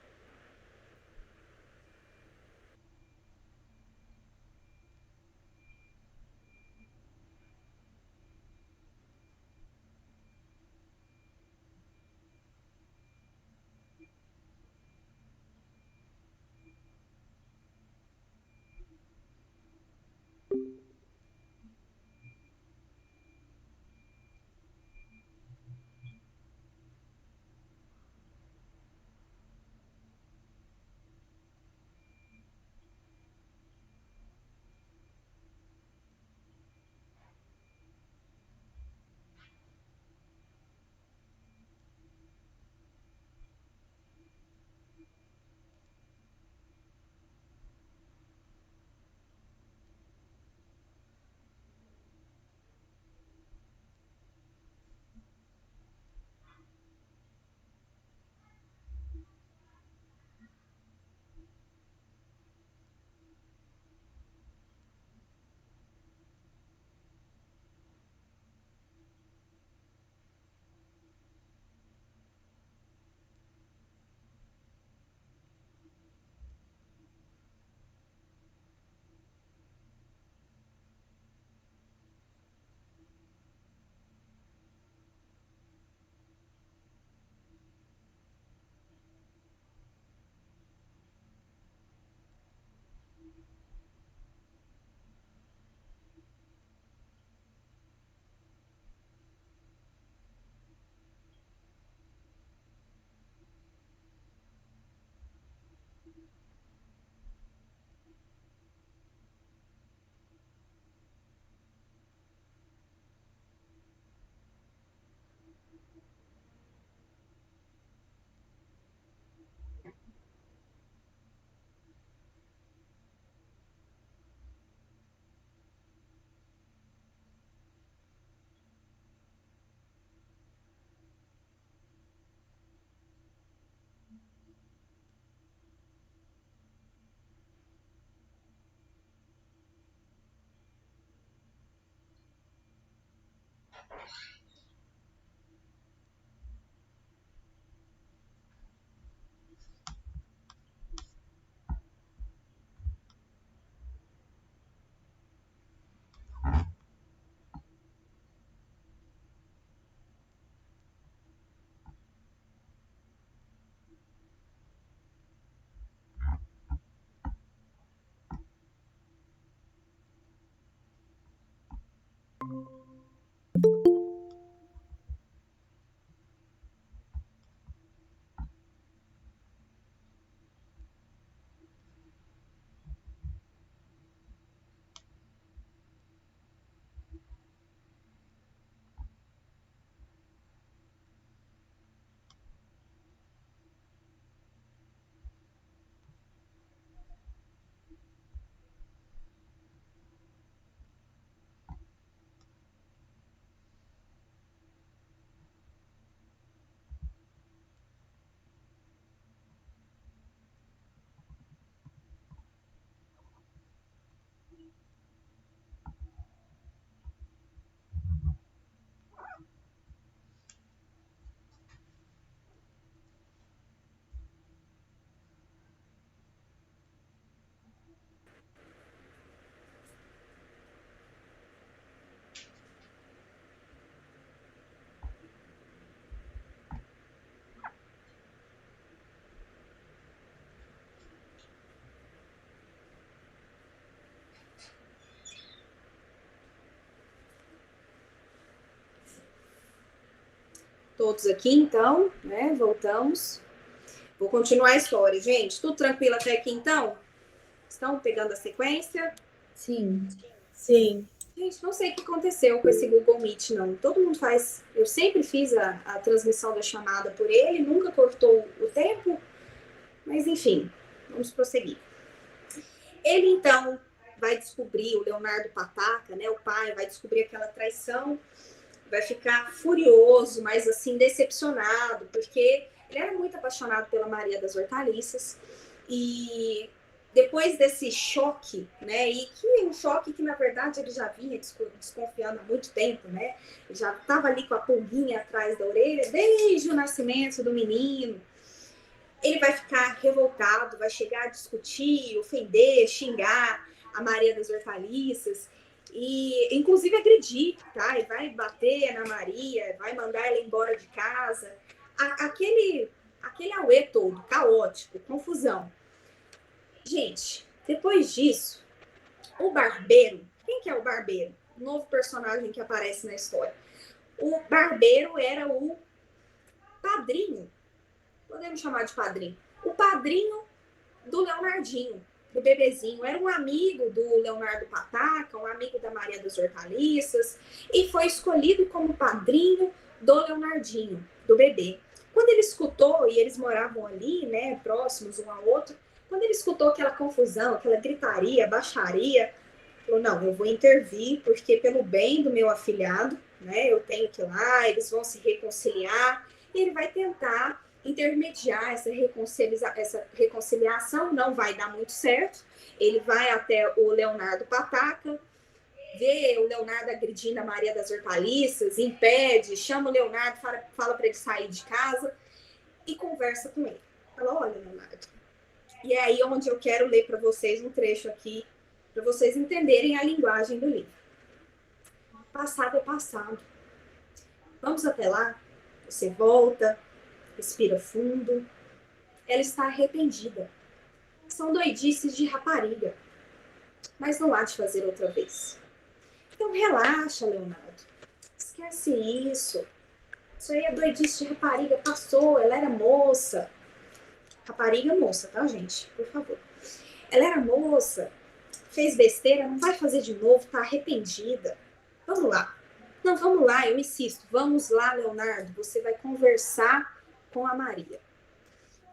A: Todos aqui, então, né? Voltamos. Vou continuar a história, gente. Tudo tranquilo até aqui, então? Estão pegando a sequência?
C: Sim.
D: Sim.
A: Gente, não sei o que aconteceu com esse Google Meet, não. Todo mundo faz... Eu sempre fiz a transmissão da chamada por ele, nunca cortou o tempo. Mas, enfim, vamos prosseguir. Ele, então, vai descobrir, o Leonardo Pataca, né? O pai vai descobrir aquela traição, vai ficar furioso, mas, assim, decepcionado, porque ele era muito apaixonado pela Maria das Hortaliças. E depois desse choque, né? E que é um choque que, na verdade, ele já vinha desconfiando há muito tempo, né? Ele já estava ali com a pulguinha atrás da orelha desde o nascimento do menino. Ele vai ficar revoltado, vai chegar a discutir, ofender, xingar a Maria das Hortaliças e, inclusive, agredir, tá? E vai bater na Maria, vai mandar ela embora de casa. Aquele auê todo, caótico, confusão. Gente, depois disso, o Barbeiro... Quem que é o Barbeiro? Um novo personagem que aparece na história. O Barbeiro era o padrinho. Podemos chamar de padrinho. O padrinho do Leonardinho, do bebezinho. Era um amigo do Leonardo Pataca, um amigo da Maria das Hortaliças, e foi escolhido como padrinho do Leonardinho, do bebê. Quando ele escutou, e eles moravam ali, né, próximos um ao outro, quando ele escutou aquela confusão, aquela gritaria, baixaria, falou, não, eu vou intervir, porque pelo bem do meu afilhado, né, eu tenho que ir lá, eles vão se reconciliar, e ele vai tentar intermediar essa reconciliação, não vai dar muito certo. Ele vai até o Leonardo Pataca, vê o Leonardo agredindo a Maria das Hortaliças, impede, chama o Leonardo, fala para ele sair de casa e conversa com ele. Fala, olha, Leonardo, e é aí onde eu quero ler para vocês um trecho aqui, para vocês entenderem a linguagem do livro. Passado é passado. Vamos até lá? Você volta, respira fundo. Ela está arrependida. São doidices de rapariga. Mas não há de fazer outra vez. Então relaxa, Leonardo. Esquece isso. Isso aí é doidice de rapariga. Passou, ela era moça. Rapariga moça, tá, gente? Por favor. Ela era moça. Fez besteira, não vai fazer de novo. Tá arrependida. Vamos lá. Não, vamos lá, eu insisto. Vamos lá, Leonardo. Você vai conversar com a Maria.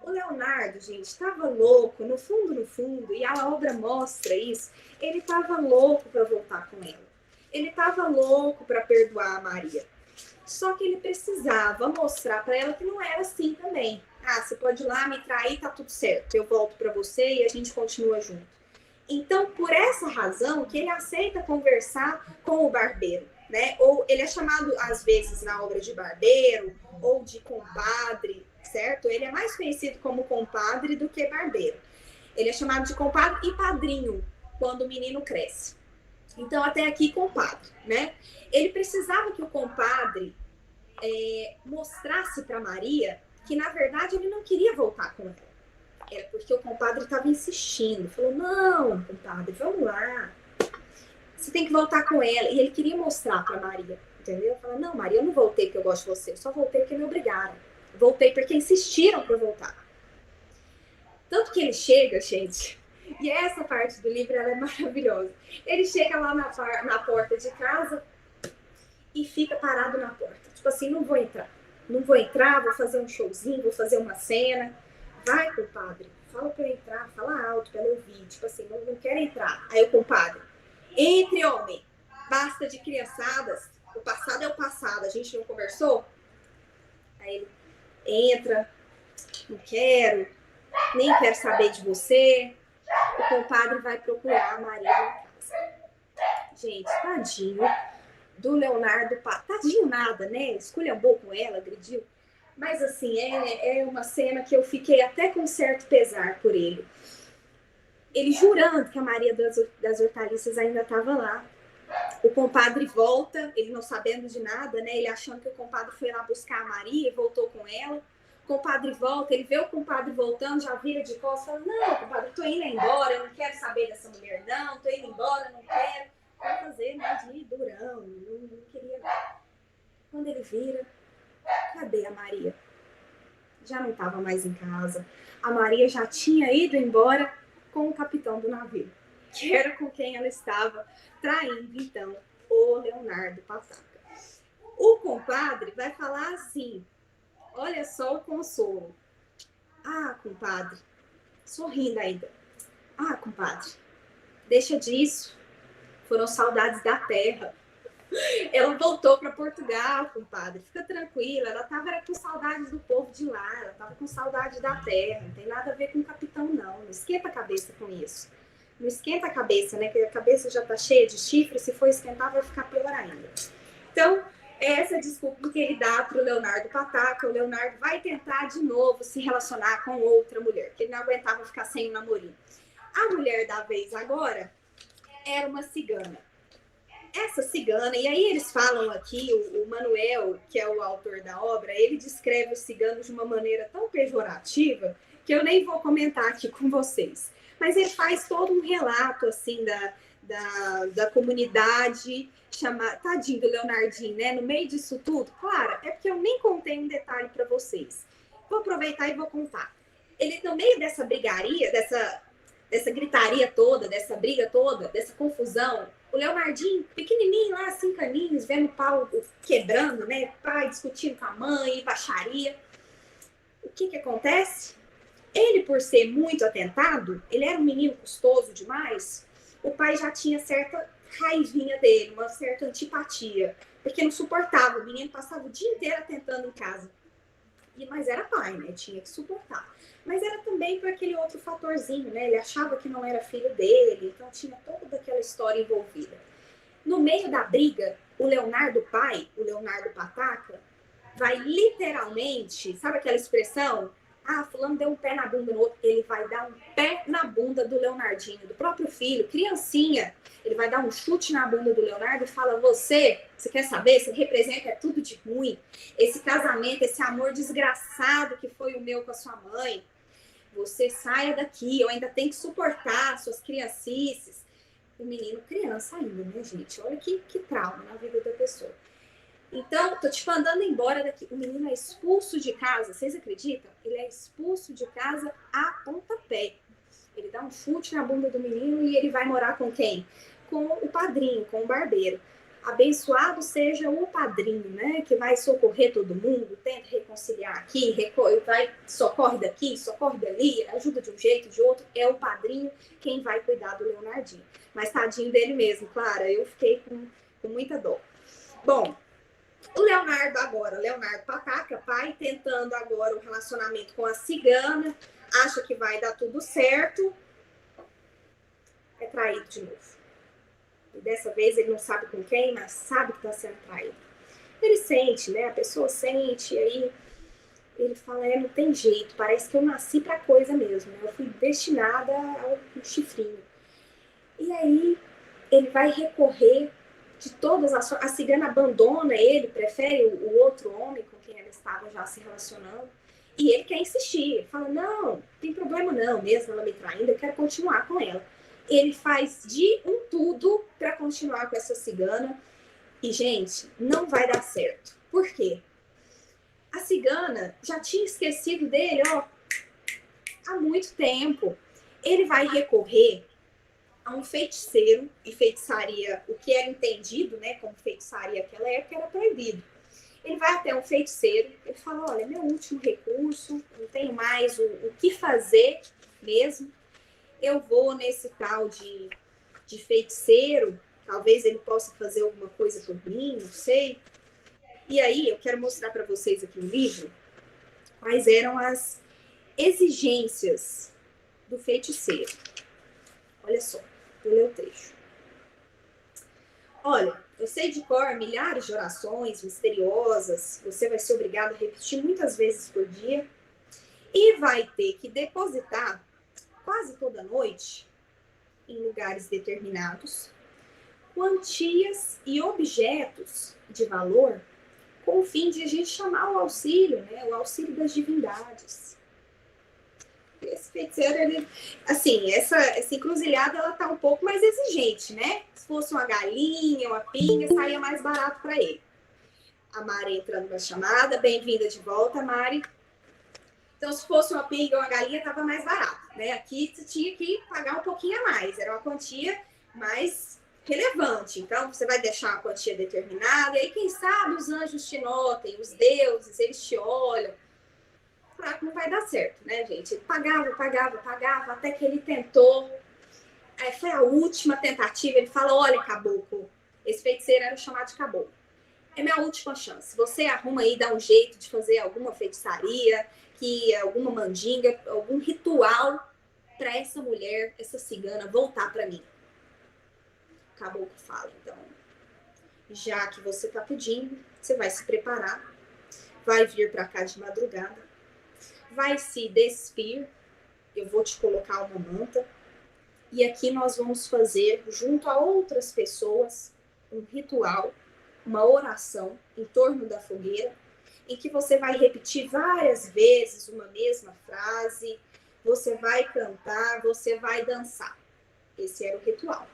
A: O Leonardo, gente, estava louco, no fundo, e a obra mostra isso, ele estava louco para voltar com ela. Ele estava louco para perdoar a Maria. Só que ele precisava mostrar para ela que não era assim também. Ah, você pode ir lá me trair, tá tudo certo. Eu volto para você e a gente continua junto. Então, por essa razão que ele aceita conversar com o barbeiro. né? Ou ele é chamado, às vezes, na obra de barbeiro ou de compadre, certo? Ele é mais conhecido como compadre do que barbeiro. Ele é chamado de compadre e padrinho quando o menino cresce. Então, até aqui, compadre, né? Ele precisava que o compadre mostrasse para Maria que, na verdade, ele não queria voltar com ela. Era porque o compadre estava insistindo. Falou, não, compadre, vamos lá. Você tem que voltar com ela. E ele queria mostrar para Maria, entendeu? Falou, não, Maria, eu não voltei porque eu gosto de você. Eu só voltei porque me obrigaram. Voltei porque insistiram para eu voltar. Tanto que ele chega, gente, e essa parte do livro ela é maravilhosa. Ele chega lá na porta de casa e fica parado na porta. Tipo assim, não vou entrar. Não vou entrar, vou fazer um showzinho, vou fazer uma cena. Vai, compadre, fala pra eu entrar, fala alto pra eu ouvir. Tipo assim, não quero entrar. Aí o compadre, entre, homem, basta de criançadas. O passado é o passado, a gente não conversou? Aí ele entra, não quero, nem quero saber de você. O compadre vai procurar a Maria na casa. Gente, tadinho do Leonardo, tadinho nada, né? Esculhambou com ela, agrediu. Mas assim, é uma cena que eu fiquei até com certo pesar por ele. Ele jurando que a Maria das Hortaliças ainda estava lá. O compadre volta, ele não sabendo de nada, né? Ele achando que o compadre foi lá buscar a Maria e voltou com ela. O compadre volta, ele vê o compadre voltando, já vira de costas, fala, não, compadre, tô indo embora, eu não quero saber dessa mulher, não, tô indo embora, não quero. Vai fazer, né, de durão, não queria nada. Quando ele vira, cadê a Maria? Já não estava mais em casa. A Maria já tinha ido embora com o capitão do navio, que era com quem ela estava traindo, então, o Leonardo Pataca. O compadre vai falar assim, olha só o consolo. Ah, compadre, sorrindo ainda. Ah, compadre, deixa disso. Foram saudades da terra. Ela voltou para Portugal, compadre. Fica tranquila. Ela estava com saudades do povo de lá. Ela estava com saudade da terra. Não tem nada a ver com o capitão, não. Não esquenta a cabeça com isso. Não esquenta a cabeça, né? Porque a cabeça já está cheia de chifre. Se for esquentar, vai ficar pior ainda. Então, essa desculpa que ele dá para o Leonardo Pataca. O Leonardo vai tentar de novo se relacionar com outra mulher, que ele não aguentava ficar sem um namorinho. A mulher da vez agora era uma cigana. Essa cigana, e aí eles falam aqui, o Manuel, que é o autor da obra, ele descreve os ciganos de uma maneira tão pejorativa que eu nem vou comentar aqui com vocês. Mas ele faz todo um relato, assim, da comunidade, tadinho do Leonardinho, né? No meio disso tudo, claro, é porque eu nem contei um detalhe para vocês. Vou aproveitar e vou contar. Ele, no meio dessa brigaria, dessa gritaria toda, dessa briga toda, dessa confusão, o Leonardinho, pequenininho lá, 5 aninhos, vendo o pau quebrando, né? Pai discutindo com a mãe, baixaria. O que acontece? Ele, por ser muito atentado, ele era um menino custoso demais, o pai já tinha certa raivinha dele, uma certa antipatia, porque não suportava, o menino passava o dia inteiro atentando em casa. Mas era pai, né? Tinha que suportar. Mas era também por aquele outro fatorzinho, né? Ele achava que não era filho dele, então tinha toda aquela história envolvida. No meio da briga, o Leonardo pai, o Leonardo Pataca, vai literalmente, sabe aquela expressão? Ah, fulano deu um pé na bunda no outro. Ele vai dar um pé na bunda do Leonardinho, do próprio filho, criancinha. Ele vai dar um chute na bunda do Leonardo e fala, você quer saber? Você representa tudo de ruim. Esse casamento, esse amor desgraçado que foi o meu com a sua mãe. Você saia daqui, eu ainda tenho que suportar suas criancices. O menino criança ainda, né, gente? Olha que trauma na vida da pessoa. Então, tô te mandando embora daqui. O menino é expulso de casa, vocês acreditam? Ele é expulso de casa a pontapé. Ele dá um chute na bunda do menino e ele vai morar com quem? Com o padrinho, com o barbeiro. Abençoado seja o padrinho, né? Que vai socorrer todo mundo, tenta reconciliar aqui, socorre daqui, socorre dali, ajuda de um jeito, de outro. É o padrinho quem vai cuidar do Leonardinho. Mas tadinho dele mesmo, Clara, eu fiquei com muita dor. Bom, o Leonardo Pataca, pai, tentando agora o relacionamento com a cigana, acha que vai dar tudo certo, é traído de novo. E dessa vez ele não sabe com quem, mas sabe que está sendo traído. Ele sente, né? A pessoa sente, e aí ele fala, não tem jeito, parece que eu nasci pra coisa mesmo, né? Eu fui destinada ao chifrinho. E aí ele vai recorrer de todas as formas. A cigana abandona ele, prefere o outro homem com quem ela estava já se relacionando. E ele quer insistir. Ele fala, não tem problema não, mesmo ela me traindo, eu quero continuar com ela. Ele faz de tudo para continuar com essa cigana. E, gente, não vai dar certo. Por quê? A cigana já tinha esquecido dele, há muito tempo. Ele vai recorrer a um feiticeiro, e feitiçaria, o que era entendido, né, como feitiçaria naquela época, era proibido. Ele vai até um feiticeiro, ele fala, olha, meu último recurso, não tenho mais o que fazer mesmo, eu vou nesse tal de feiticeiro, talvez ele possa fazer alguma coisa por mim, não sei. E aí, eu quero mostrar para vocês aqui no livro quais eram as exigências do feiticeiro. Olha só, vou ler o trecho. Olha, eu sei de cor milhares de orações misteriosas, você vai ser obrigado a repetir muitas vezes por dia e vai ter que depositar quase toda noite, em lugares determinados, quantias e objetos de valor com o fim de a gente chamar o auxílio, né? O auxílio das divindades. Esse feiticeiro, ele, assim, essa encruzilhada, ela tá um pouco mais exigente, né? Se fosse uma galinha, uma pinga, saía mais barato para ele. A Mari entrando na chamada, bem-vinda de volta, Mari. Então, se fosse uma pinga ou uma galinha, tava mais barato, né? Aqui você tinha que pagar um pouquinho a mais, era uma quantia mais relevante. Então, você vai deixar uma quantia determinada, e aí, quem sabe, os anjos te notem, os deuses, eles te olham. Claro que não vai dar certo, né, gente? Ele pagava, até que ele tentou. Aí foi a última tentativa, ele fala, olha, caboclo, esse feiticeiro era chamado de caboclo. É minha última chance. Você arruma aí, dá um jeito de fazer alguma feitiçaria, alguma mandinga, algum ritual para essa mulher, essa cigana, voltar para mim. O caboclo fala, então, já que você tá pedindo, você vai se preparar, vai vir para cá de madrugada, vai se despir, eu vou te colocar uma manta, e aqui nós vamos fazer, junto a outras pessoas, um ritual, uma oração em torno da fogueira, em que você vai repetir várias vezes uma mesma frase, você vai cantar, você vai dançar. Esse era o ritual.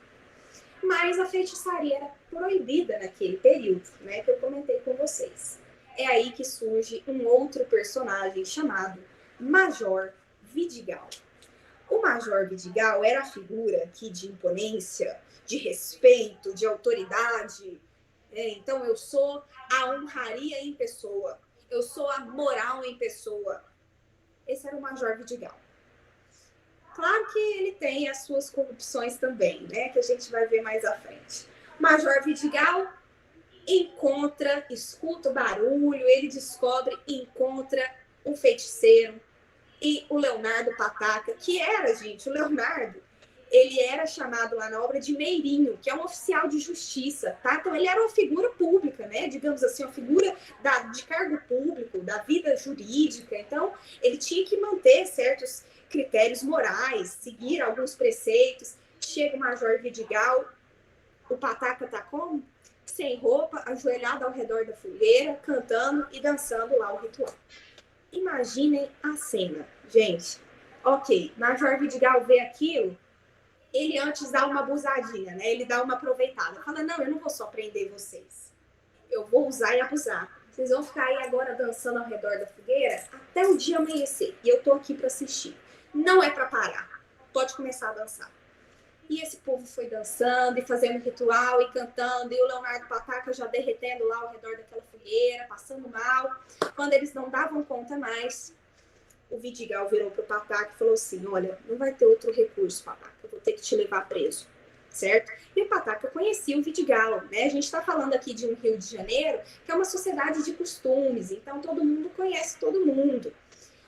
A: Mas a feitiçaria era proibida naquele período, né, que eu comentei com vocês. É aí que surge um outro personagem chamado Major Vidigal. O Major Vidigal era a figura aqui de imponência, de respeito, de autoridade. Então, eu sou a honraria em pessoa. Eu sou a moral em pessoa. Esse era o Major Vidigal. Claro que ele tem as suas corrupções também, né? Que a gente vai ver mais à frente. O Major Vidigal escuta o barulho, ele descobre e encontra um feiticeiro e o Leonardo Pataca, que era, gente, o Leonardo, ele era chamado lá na obra de meirinho, que é um oficial de justiça, tá? Então ele era uma figura pública, né? Digamos assim, uma figura de cargo público, da vida jurídica. Então ele tinha que manter certos critérios morais, seguir alguns preceitos. Chega o Major Vidigal, o Pataca tá como? Sem roupa, ajoelhado ao redor da fogueira, cantando e dançando lá o ritual. Imaginem a cena, gente. Ok, Major Vidigal vê aquilo, ele antes dá uma abusadinha, né? Ele dá uma aproveitada. Fala, não, eu não vou só prender vocês. Eu vou usar e abusar. Vocês vão ficar aí agora dançando ao redor da fogueira até o dia amanhecer. E eu tô aqui para assistir. Não é para parar. Pode começar a dançar. E esse povo foi dançando e fazendo ritual e cantando. E o Leonardo Pataca já derretendo lá ao redor daquela fogueira, passando mal. Quando eles não davam conta mais, o Vidigal virou pro Pataca e falou assim, olha, não vai ter outro recurso, Pataca. Eu vou ter que te levar preso. Certo? E o Pataca conhecia o Vidigal, né? A gente está falando aqui de um Rio de Janeiro, que é uma sociedade de costumes. Então, todo mundo conhece todo mundo.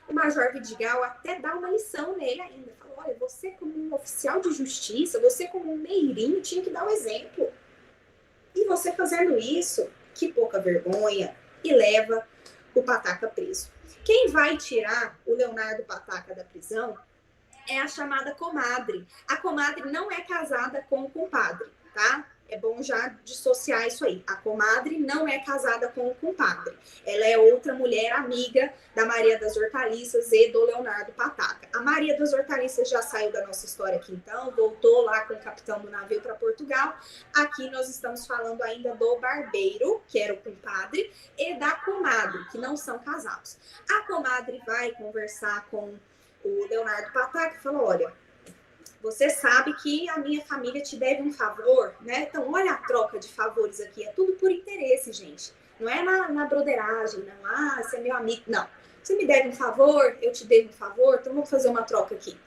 A: O Major Vidigal até dá uma lição nele ainda. Fala, olha, você como um oficial de justiça, você como um meirinho, tinha que dar um exemplo. E você fazendo isso, que pouca vergonha, e leva o Pataca preso. Quem vai tirar o Leonardo Pataca da prisão é a chamada comadre. A comadre não é casada com o compadre, tá? É bom já dissociar isso aí. A comadre não é casada com o compadre. Ela é outra mulher amiga da Maria das Hortaliças e do Leonardo Pataca. A Maria das Hortaliças já saiu da nossa história aqui, então, voltou lá com o capitão do navio para Portugal. Aqui nós estamos falando ainda do barbeiro, que era o compadre, e da comadre, que não são casados. A comadre vai conversar com o Leonardo Pataca e falou, olha, você sabe que a minha família te deve um favor, né? Então, olha a troca de favores aqui. É tudo por interesse, gente. Não é na broderagem, não. Ah, você é meu amigo. Não. Você me deve um favor, eu te devo um favor, então vamos fazer uma troca aqui.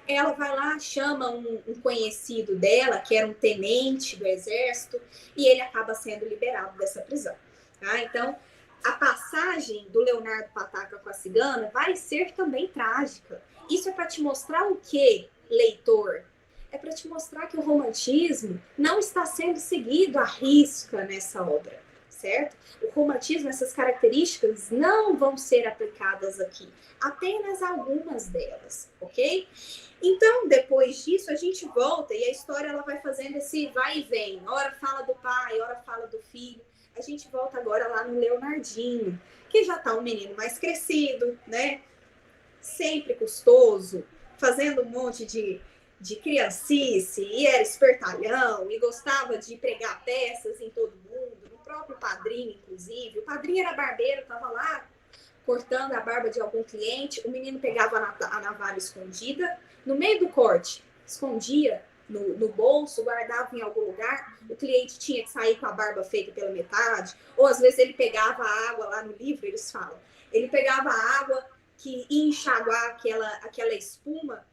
A: Ela vai lá, chama um conhecido dela, que era um tenente do exército, e ele acaba sendo liberado dessa prisão. Tá? Então, a passagem do Leonardo Pataca com a cigana vai ser também trágica. Isso é para te mostrar o quê, leitor? É para te mostrar que o romantismo não está sendo seguido à risca nessa obra, certo? O romantismo, essas características não vão ser aplicadas aqui, apenas algumas delas, ok? Então, depois disso, a gente volta e a história ela vai fazendo esse vai e vem. Ora fala do pai, ora fala do filho. A gente volta agora lá no Leonardinho, que já está um menino mais crescido, né? Sempre custoso, fazendo um monte de criancice, e era espertalhão, e gostava de pregar peças em todo mundo, no próprio padrinho, inclusive. O padrinho era barbeiro, estava lá cortando a barba de algum cliente, o menino pegava a navalha escondida, no meio do corte, escondia no bolso, guardava em algum lugar, o cliente tinha que sair com a barba feita pela metade, ou às vezes ele pegava a água, lá no livro eles falam, ele pegava a água que ia enxaguar aquela espuma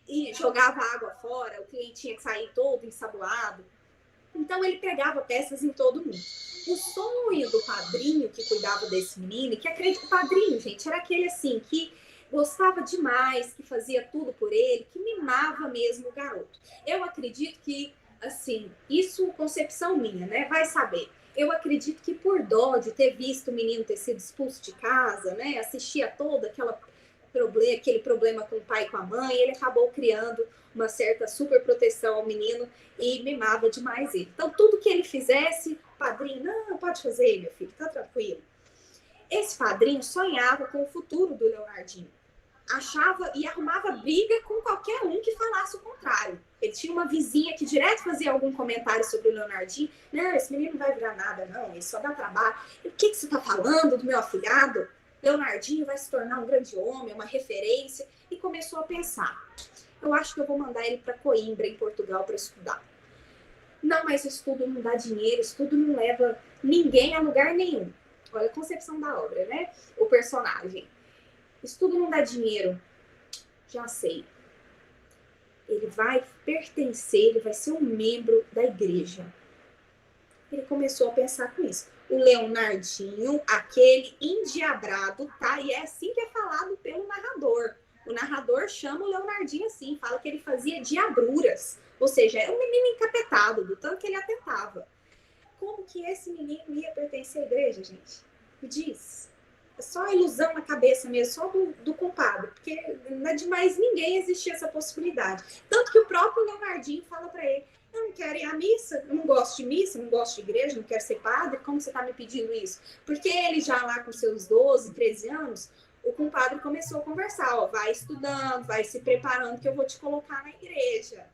A: e jogava a água fora, o cliente tinha que sair todo ensaboado. Então ele pegava peças em todo mundo. O sonho do padrinho que cuidava desse menino, que acredita, o padrinho, gente, era aquele assim que gostava demais, que fazia tudo por ele, que mimava mesmo o garoto. Eu acredito que, assim, isso concepção minha, né? Vai saber. Eu acredito que por dó de ter visto o menino ter sido expulso de casa, né? Assistia todo aquele problema com o pai e com a mãe, ele acabou criando uma certa super proteção ao menino e mimava demais ele. Então, tudo que ele fizesse, padrinho, não, pode fazer, meu filho, tá tranquilo. Esse padrinho sonhava com o futuro do Leonardinho. Achava e arrumava briga com qualquer um que falasse o contrário. Ele tinha uma vizinha que direto fazia algum comentário sobre o Leonardinho. Não, esse menino não vai virar nada, não, ele só dá trabalho. O que você tá falando do meu afilhado? Leonardinho vai se tornar um grande homem, uma referência. E começou a pensar, eu acho que eu vou mandar ele para Coimbra, em Portugal, para estudar. Não, mas estudo não dá dinheiro, estudo não leva ninguém a lugar nenhum. Olha a concepção da obra, né? O personagem. Estudo não dá dinheiro. Já sei. Ele vai pertencer, ele vai ser um membro da igreja. Ele começou a pensar com isso. O Leonardinho, aquele endiabrado, tá? E é assim que é falado pelo narrador. O narrador chama o Leonardinho assim, fala que ele fazia diabruras. Ou seja, é um menino encapetado, do tanto que ele atentava. Como que esse menino ia pertencer à igreja, gente? Me diz. É só ilusão na cabeça mesmo, só do compadre. Porque não é de mais ninguém existir essa possibilidade. Tanto que o próprio Leonardinho fala para ele, eu não quero ir à missa, eu não gosto de missa, não gosto de igreja, não quero ser padre, como você está me pedindo isso? Porque ele já lá com seus 12, 13 anos, o compadre começou a conversar, ó, vai estudando, vai se preparando que eu vou te colocar na igreja.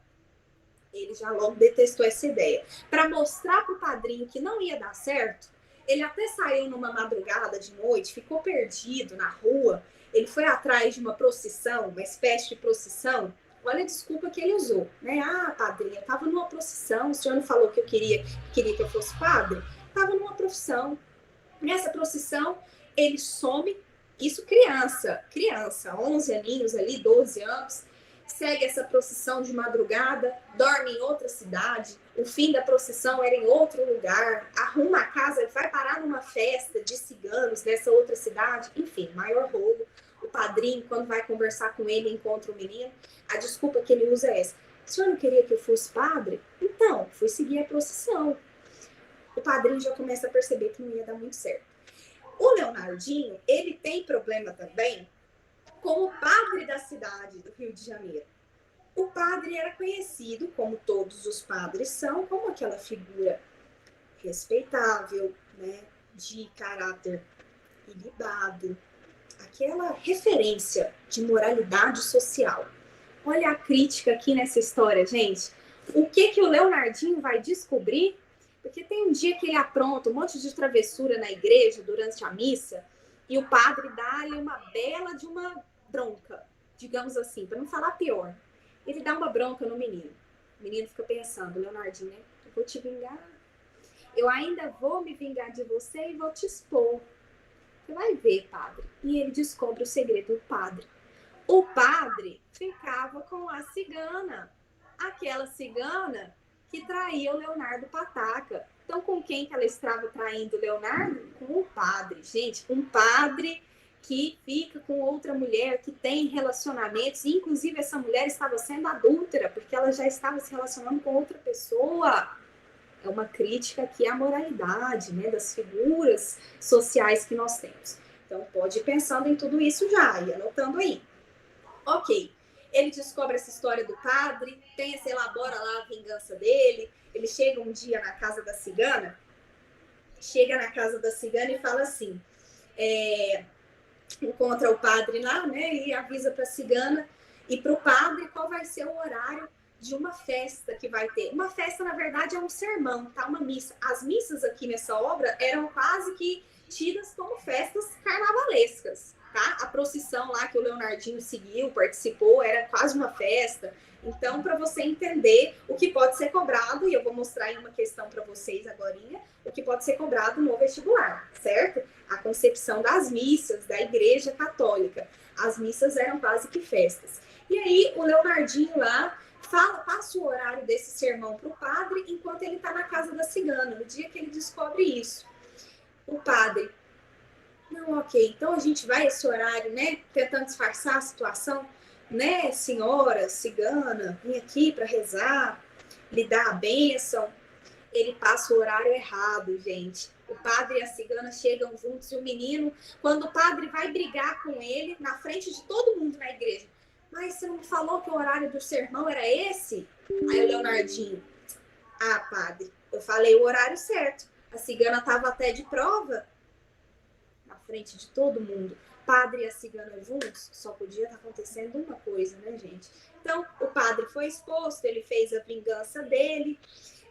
A: Ele já logo detestou essa ideia. Para mostrar para o padrinho que não ia dar certo, ele até saiu numa madrugada de noite, ficou perdido na rua, ele foi atrás de uma procissão, uma espécie de procissão. Olha a desculpa que ele usou, né? Ah, padrinho, eu estava numa procissão, o senhor não falou que eu queria que eu fosse padre? Estava numa procissão. Nessa procissão, ele some, isso criança, 11 aninhos ali, 12 anos, segue essa procissão de madrugada, dorme em outra cidade, o fim da procissão era em outro lugar, arruma a casa, vai parar numa festa de ciganos nessa outra cidade, enfim, maior rolo. O o padrinho, quando vai conversar com ele, encontra o menino, a desculpa que ele usa é essa: o senhor não queria que eu fosse padre? Então, fui seguir a procissão. O padrinho já começa a perceber que não ia dar muito certo. O Leonardinho, ele tem problema também como padre da cidade do Rio de Janeiro. O padre era conhecido, como todos os padres são, como aquela figura respeitável, né, de caráter ilibado, aquela referência de moralidade social. Olha a crítica aqui nessa história, gente. O que o Leonardinho vai descobrir? Porque tem um dia que ele apronta um monte de travessura na igreja durante a missa e o padre dá-lhe uma bela de uma bronca, digamos assim, para não falar pior. Ele dá uma bronca no menino. O menino fica pensando: Leonardinho, né? Eu vou te vingar. Eu ainda vou me vingar de você e vou te expor. Você vai ver, padre. E ele descobre o segredo do padre. O padre ficava com a cigana. Aquela cigana que traía o Leonardo Pataca. Então, com quem que ela estava traindo o Leonardo? Com o padre. Gente, um padre que fica com outra mulher, que tem relacionamentos, e inclusive essa mulher estava sendo adúltera, porque ela já estava se relacionando com outra pessoa. É uma crítica aqui à moralidade, né, das figuras sociais que nós temos. Então, pode ir pensando em tudo isso já, e anotando aí. Ok, ele descobre essa história do padre, elabora lá a vingança dele, ele chega um dia na casa da cigana, e fala assim, encontra o padre lá, né, e avisa para a cigana e para o padre qual vai ser o horário de uma festa que vai ter. Uma festa, na verdade, é um sermão, tá? Uma missa. As missas aqui nessa obra eram quase que tidas como festas carnavalescas, tá? A procissão lá que o Leonardinho seguiu, participou, era quase uma festa. Então, para você entender o que pode ser cobrado, e eu vou mostrar em uma questão para vocês agorinha, o que pode ser cobrado no vestibular, certo? A concepção das missas da Igreja Católica. As missas eram quase que festas. E aí, o Leonardinho lá passa o horário desse sermão para o padre enquanto ele está na casa da cigana, no dia que ele descobre isso. O padre: não, ok, então a gente vai esse horário, né, tentando disfarçar a situação, né, senhora cigana, vim aqui para rezar, lhe dar a bênção. Ele passa o horário errado, gente. O padre e a cigana chegam juntos e o menino, quando o padre vai brigar com ele, na frente de todo mundo na igreja: mas você não falou que o horário do sermão era esse? Aí o Leonardinho: ah, padre, eu falei o horário certo. A cigana estava até de prova. Na frente de todo mundo. Padre e a cigana juntos, só podia estar acontecendo uma coisa, né, gente? Então, o padre foi exposto, ele fez a vingança dele.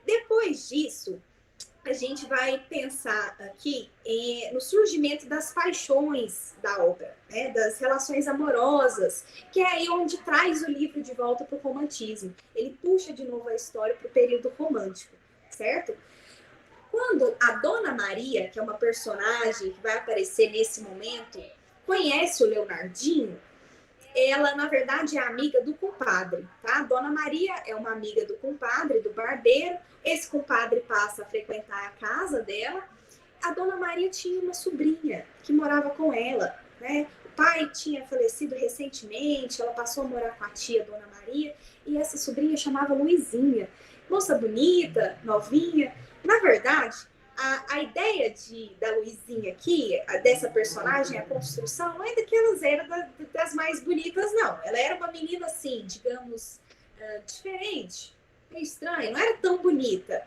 A: Depois disso, a gente vai pensar aqui no surgimento das paixões da obra, né, das relações amorosas, que é aí onde traz o livro de volta para o romantismo. Ele puxa de novo a história para o período romântico, certo? Quando a Dona Maria, que é uma personagem que vai aparecer nesse momento, conhece o Leonardinho, ela, na verdade, é amiga do compadre, tá? A Dona Maria é uma amiga do compadre, do barbeiro. Esse compadre passa a frequentar a casa dela. A Dona Maria tinha uma sobrinha que morava com ela, né? O pai tinha falecido recentemente, ela passou a morar com a tia Dona Maria, e essa sobrinha chamava Luizinha. Moça bonita, novinha. Na verdade, a ideia da Luizinha aqui, dessa personagem, a construção, não é daquelas das mais bonitas, não. Ela era uma menina, assim, digamos, diferente, meio estranha, não era tão bonita.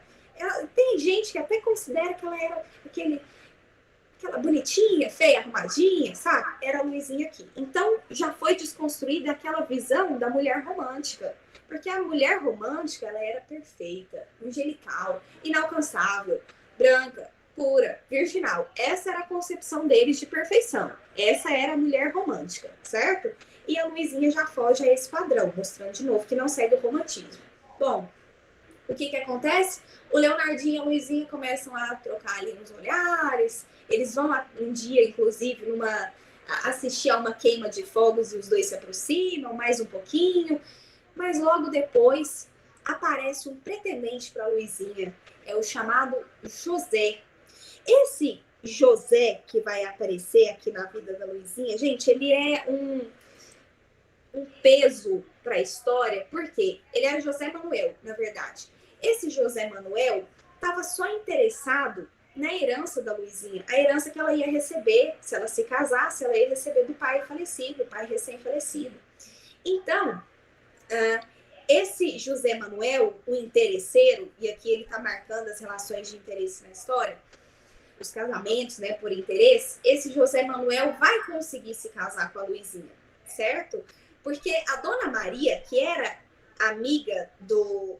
A: Tem gente que até considera que ela era aquela bonitinha, feia, arrumadinha, sabe? Era a Luizinha aqui. Então, já foi desconstruída aquela visão da mulher romântica. Porque a mulher romântica, ela era perfeita, angelical, inalcançável, branca, pura, virginal. Essa era a concepção deles de perfeição. Essa era a mulher romântica, certo? E a Luizinha já foge a esse padrão, mostrando de novo que não segue o romantismo. Bom, o que acontece? O Leonardinho e a Luizinha começam a trocar ali uns olhares. Eles vão um dia, inclusive, assistir a uma queima de fogos e os dois se aproximam mais um pouquinho. Mas logo depois aparece um pretendente para a Luizinha, é o chamado José. Esse José, que vai aparecer aqui na vida da Luizinha, gente, ele é um peso para a história, porque ele era José Manuel, na verdade. Esse José Manuel estava só interessado na herança da Luizinha, a herança que ela ia receber, se ela se casasse, ela ia receber do pai falecido, pai recém-falecido. Então, esse José Manuel, o interesseiro, e aqui ele está marcando as relações de interesse na história, os casamentos, né, por interesse, esse José Manuel vai conseguir se casar com a Luizinha, certo? Porque a Dona Maria, que era amiga do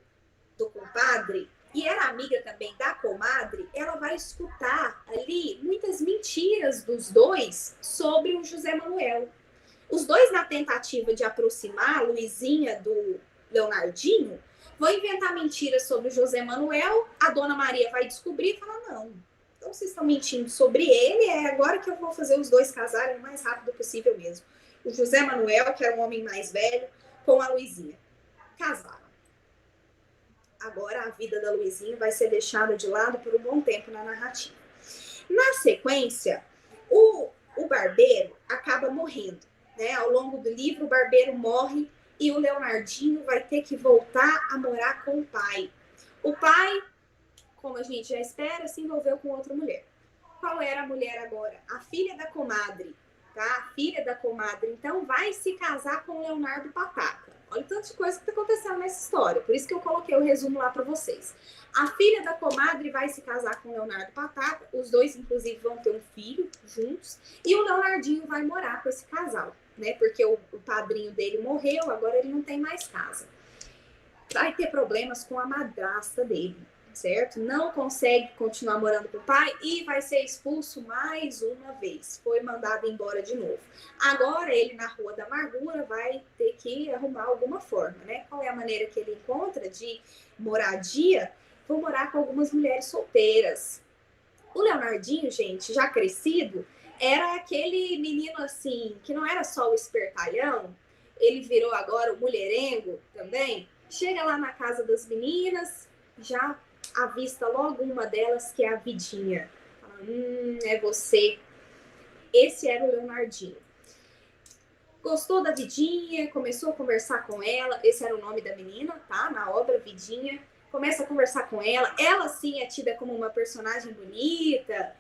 A: compadre e era amiga também da comadre, ela vai escutar ali muitas mentiras dos dois sobre o José Manuel. Os dois, na tentativa de aproximar a Luizinha do Leonardinho, vão inventar mentiras sobre o José Manuel, a Dona Maria vai descobrir e falar, não, então vocês estão mentindo sobre ele, é agora que eu vou fazer os dois casarem o mais rápido possível mesmo. O José Manuel, que era um homem mais velho, com a Luizinha. Casaram. Agora a vida da Luizinha vai ser deixada de lado por um bom tempo na narrativa. Na sequência, o barbeiro acaba morrendo. Né? Ao longo do livro, o barbeiro morre e o Leonardinho vai ter que voltar a morar com o pai. O pai, como a gente já espera, se envolveu com outra mulher. Qual era a mulher agora? A filha da comadre. Tá? A filha da comadre, então, vai se casar com o Leonardo Pataca. Olha o tanto de coisa que está acontecendo nessa história. Por isso que eu coloquei o resumo lá para vocês. A filha da comadre vai se casar com o Leonardo Pataca. Os dois, inclusive, vão ter um filho juntos. E o Leonardinho vai morar com esse casal, né? Porque o padrinho dele morreu, agora ele não tem mais casa. Vai ter problemas com a madrasta dele, certo? Não consegue continuar morando com o pai e vai ser expulso mais uma vez. Foi mandado embora de novo. Agora ele, na Rua da Amargura, vai ter que arrumar alguma forma, né? Qual é a maneira que ele encontra de moradia? Vou morar com algumas mulheres solteiras. O Leonardinho, gente, já crescido, era aquele menino assim, que não era só o espertalhão, ele virou agora o mulherengo também. Chega lá na casa das meninas, já avista logo uma delas, que é a Vidinha. Fala, é você. Esse era o Leonardinho. Gostou da Vidinha, começou a conversar com ela. Esse era o nome da menina, tá? Na obra, Vidinha. Começa a conversar com ela. Ela, sim, é tida como uma personagem bonita,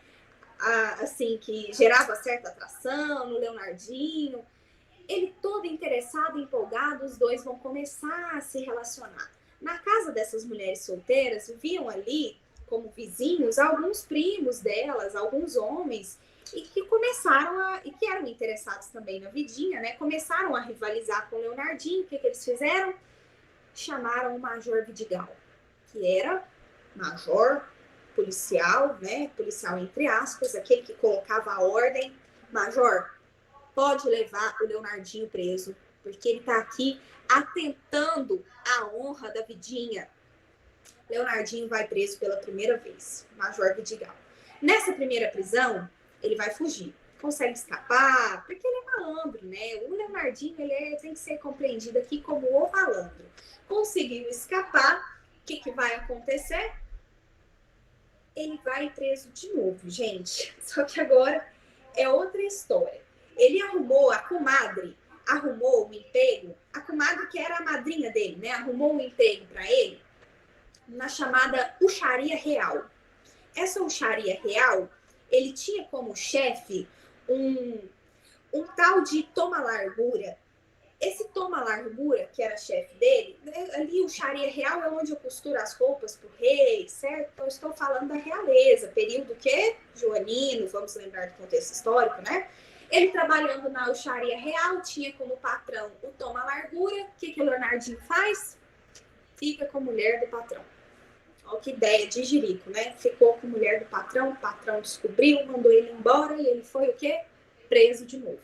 A: assim, que gerava certa atração no Leonardinho. Ele todo interessado, empolgado, os dois vão começar a se relacionar. Na casa dessas mulheres solteiras, viviam ali, como vizinhos, alguns primos delas, alguns homens, e que e que eram interessados também na Vidinha, né? Começaram a rivalizar com o Leonardinho. O que eles fizeram? Chamaram o Major Vidigal, que era major, policial, né? Policial entre aspas, aquele que colocava a ordem. Major, pode levar o Leonardinho preso, porque ele tá aqui atentando à honra da Vidinha. Leonardinho vai preso pela primeira vez, Major Vidigal. Nessa primeira prisão, ele vai fugir, consegue escapar, porque ele é malandro, né? O Leonardinho, tem que ser compreendido aqui como o malandro. Conseguiu escapar, o que vai acontecer? Ele vai preso de novo, gente. Só que agora é outra história. Ele arrumou, a comadre arrumou um emprego, a comadre que era a madrinha dele, né? Arrumou um emprego para ele na chamada Ucharia Real. Essa Ucharia Real, ele tinha como chefe um tal de Toma Largura. Esse Toma Largura, que era chefe dele, ali o Ucharia Real é onde eu costuro as roupas pro rei, certo? Então, eu estou falando da realeza, período que? Joanino, vamos lembrar do contexto histórico, né? Ele trabalhando na Ucharia Real, tinha como patrão o Toma Largura. O que o Leonardinho faz? Fica com a mulher do patrão. Olha que ideia de jirico, né? Ficou com a mulher do patrão, o patrão descobriu, mandou ele embora e ele foi o quê? Preso de novo.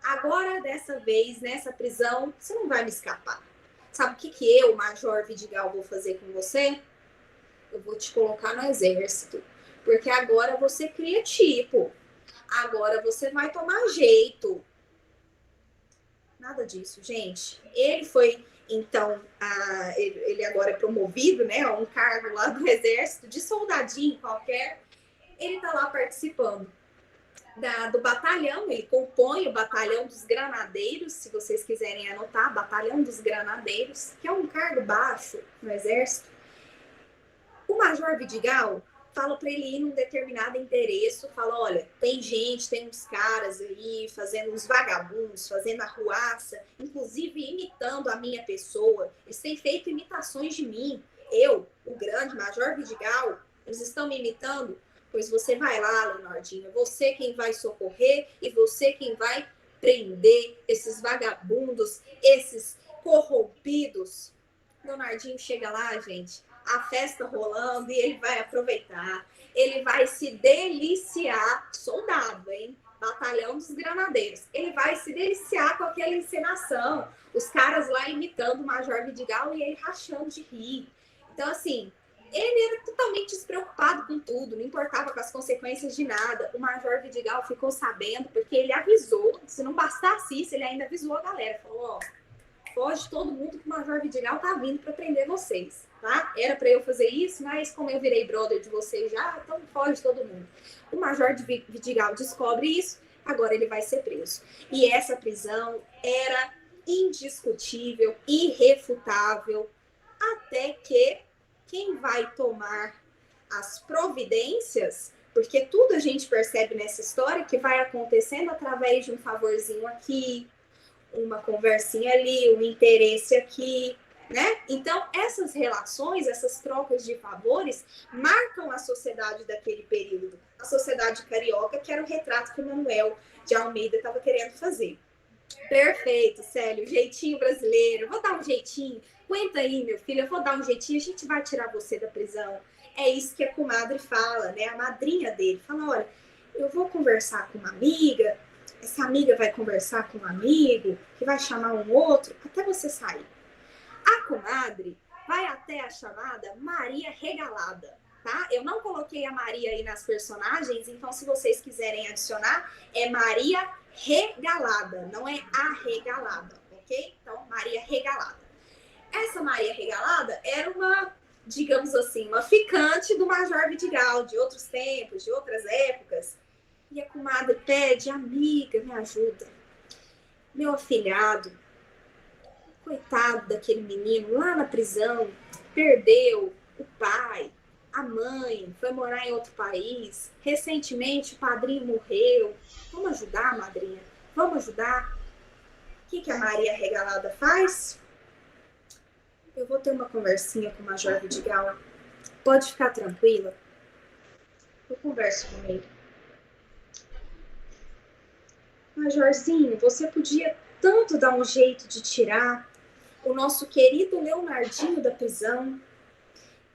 A: Agora, dessa vez, nessa prisão, você não vai me escapar. Sabe o que eu, Major Vidigal, vou fazer com você? Eu vou te colocar no exército. Porque agora você cria tipo. Agora você vai tomar jeito. Nada disso, gente. Ele foi, então, ele agora é promovido, né, a um cargo lá do exército, de soldadinho qualquer. Ele está lá participando do batalhão, ele compõe o Batalhão dos Granadeiros, se vocês quiserem anotar, Batalhão dos Granadeiros, que é um cargo baixo no Exército. O Major Vidigal fala para ele ir num determinado endereço, fala, olha, tem uns caras aí fazendo uns vagabundos, fazendo arruaça, inclusive imitando a minha pessoa, eles têm feito imitações de mim, eu, o grande Major Vidigal, eles estão me imitando, pois você vai lá, Leonardinho, você quem vai socorrer e você quem vai prender esses vagabundos, esses corrompidos. Leonardinho chega lá, gente, a festa rolando e ele vai aproveitar, ele vai se deliciar, soldado, hein? Batalhão dos Granadeiros, ele vai se deliciar com aquela encenação, os caras lá imitando o Major Vidigal e ele rachando de rir. Então, assim, ele era totalmente despreocupado com tudo, não importava com as consequências de nada. O Major Vidigal ficou sabendo porque ele avisou, se não bastasse isso, ele ainda avisou a galera, falou, ó, foge todo mundo que o Major Vidigal tá vindo para prender vocês, tá? Era para eu fazer isso, mas como eu virei brother de vocês já, então foge todo mundo. O Major Vidigal descobre isso, agora ele vai ser preso. E essa prisão era indiscutível, irrefutável, até que quem vai tomar as providências, porque tudo a gente percebe nessa história que vai acontecendo através de um favorzinho aqui, uma conversinha ali, um interesse aqui, né? Então, essas relações, essas trocas de favores marcam a sociedade daquele período. A sociedade carioca, que era o retrato que o Manuel de Almeida estava querendo fazer. Perfeito, Célio, jeitinho brasileiro, vou dar um jeitinho, aguenta aí, meu filho, eu vou dar um jeitinho, a gente vai tirar você da prisão. É isso que a comadre fala, né? A madrinha dele fala, olha, eu vou conversar com uma amiga, essa amiga vai conversar com um amigo, que vai chamar um outro, até você sair. A comadre vai até a chamada Maria Regalada, tá? Eu não coloquei a Maria aí nas personagens, então se vocês quiserem adicionar, é Maria Regalada, não é arregalada, ok? Então, Maria Regalada. Essa Maria Regalada era uma, digamos assim, uma ficante do Major Vidigal, de outros tempos, de outras épocas. E a comadre pede, amiga, me ajuda. Meu afilhado, coitado daquele menino lá na prisão, perdeu o pai, a mãe, foi morar em outro país. Recentemente o padrinho morreu. Vamos ajudar, madrinha? Vamos ajudar? O que a Maria Regalada faz? Eu vou ter uma conversinha com o Major Vidigal. Pode ficar tranquila. Eu converso com ele. Majorzinho, você podia tanto dar um jeito de tirar o nosso querido Leonardinho da prisão.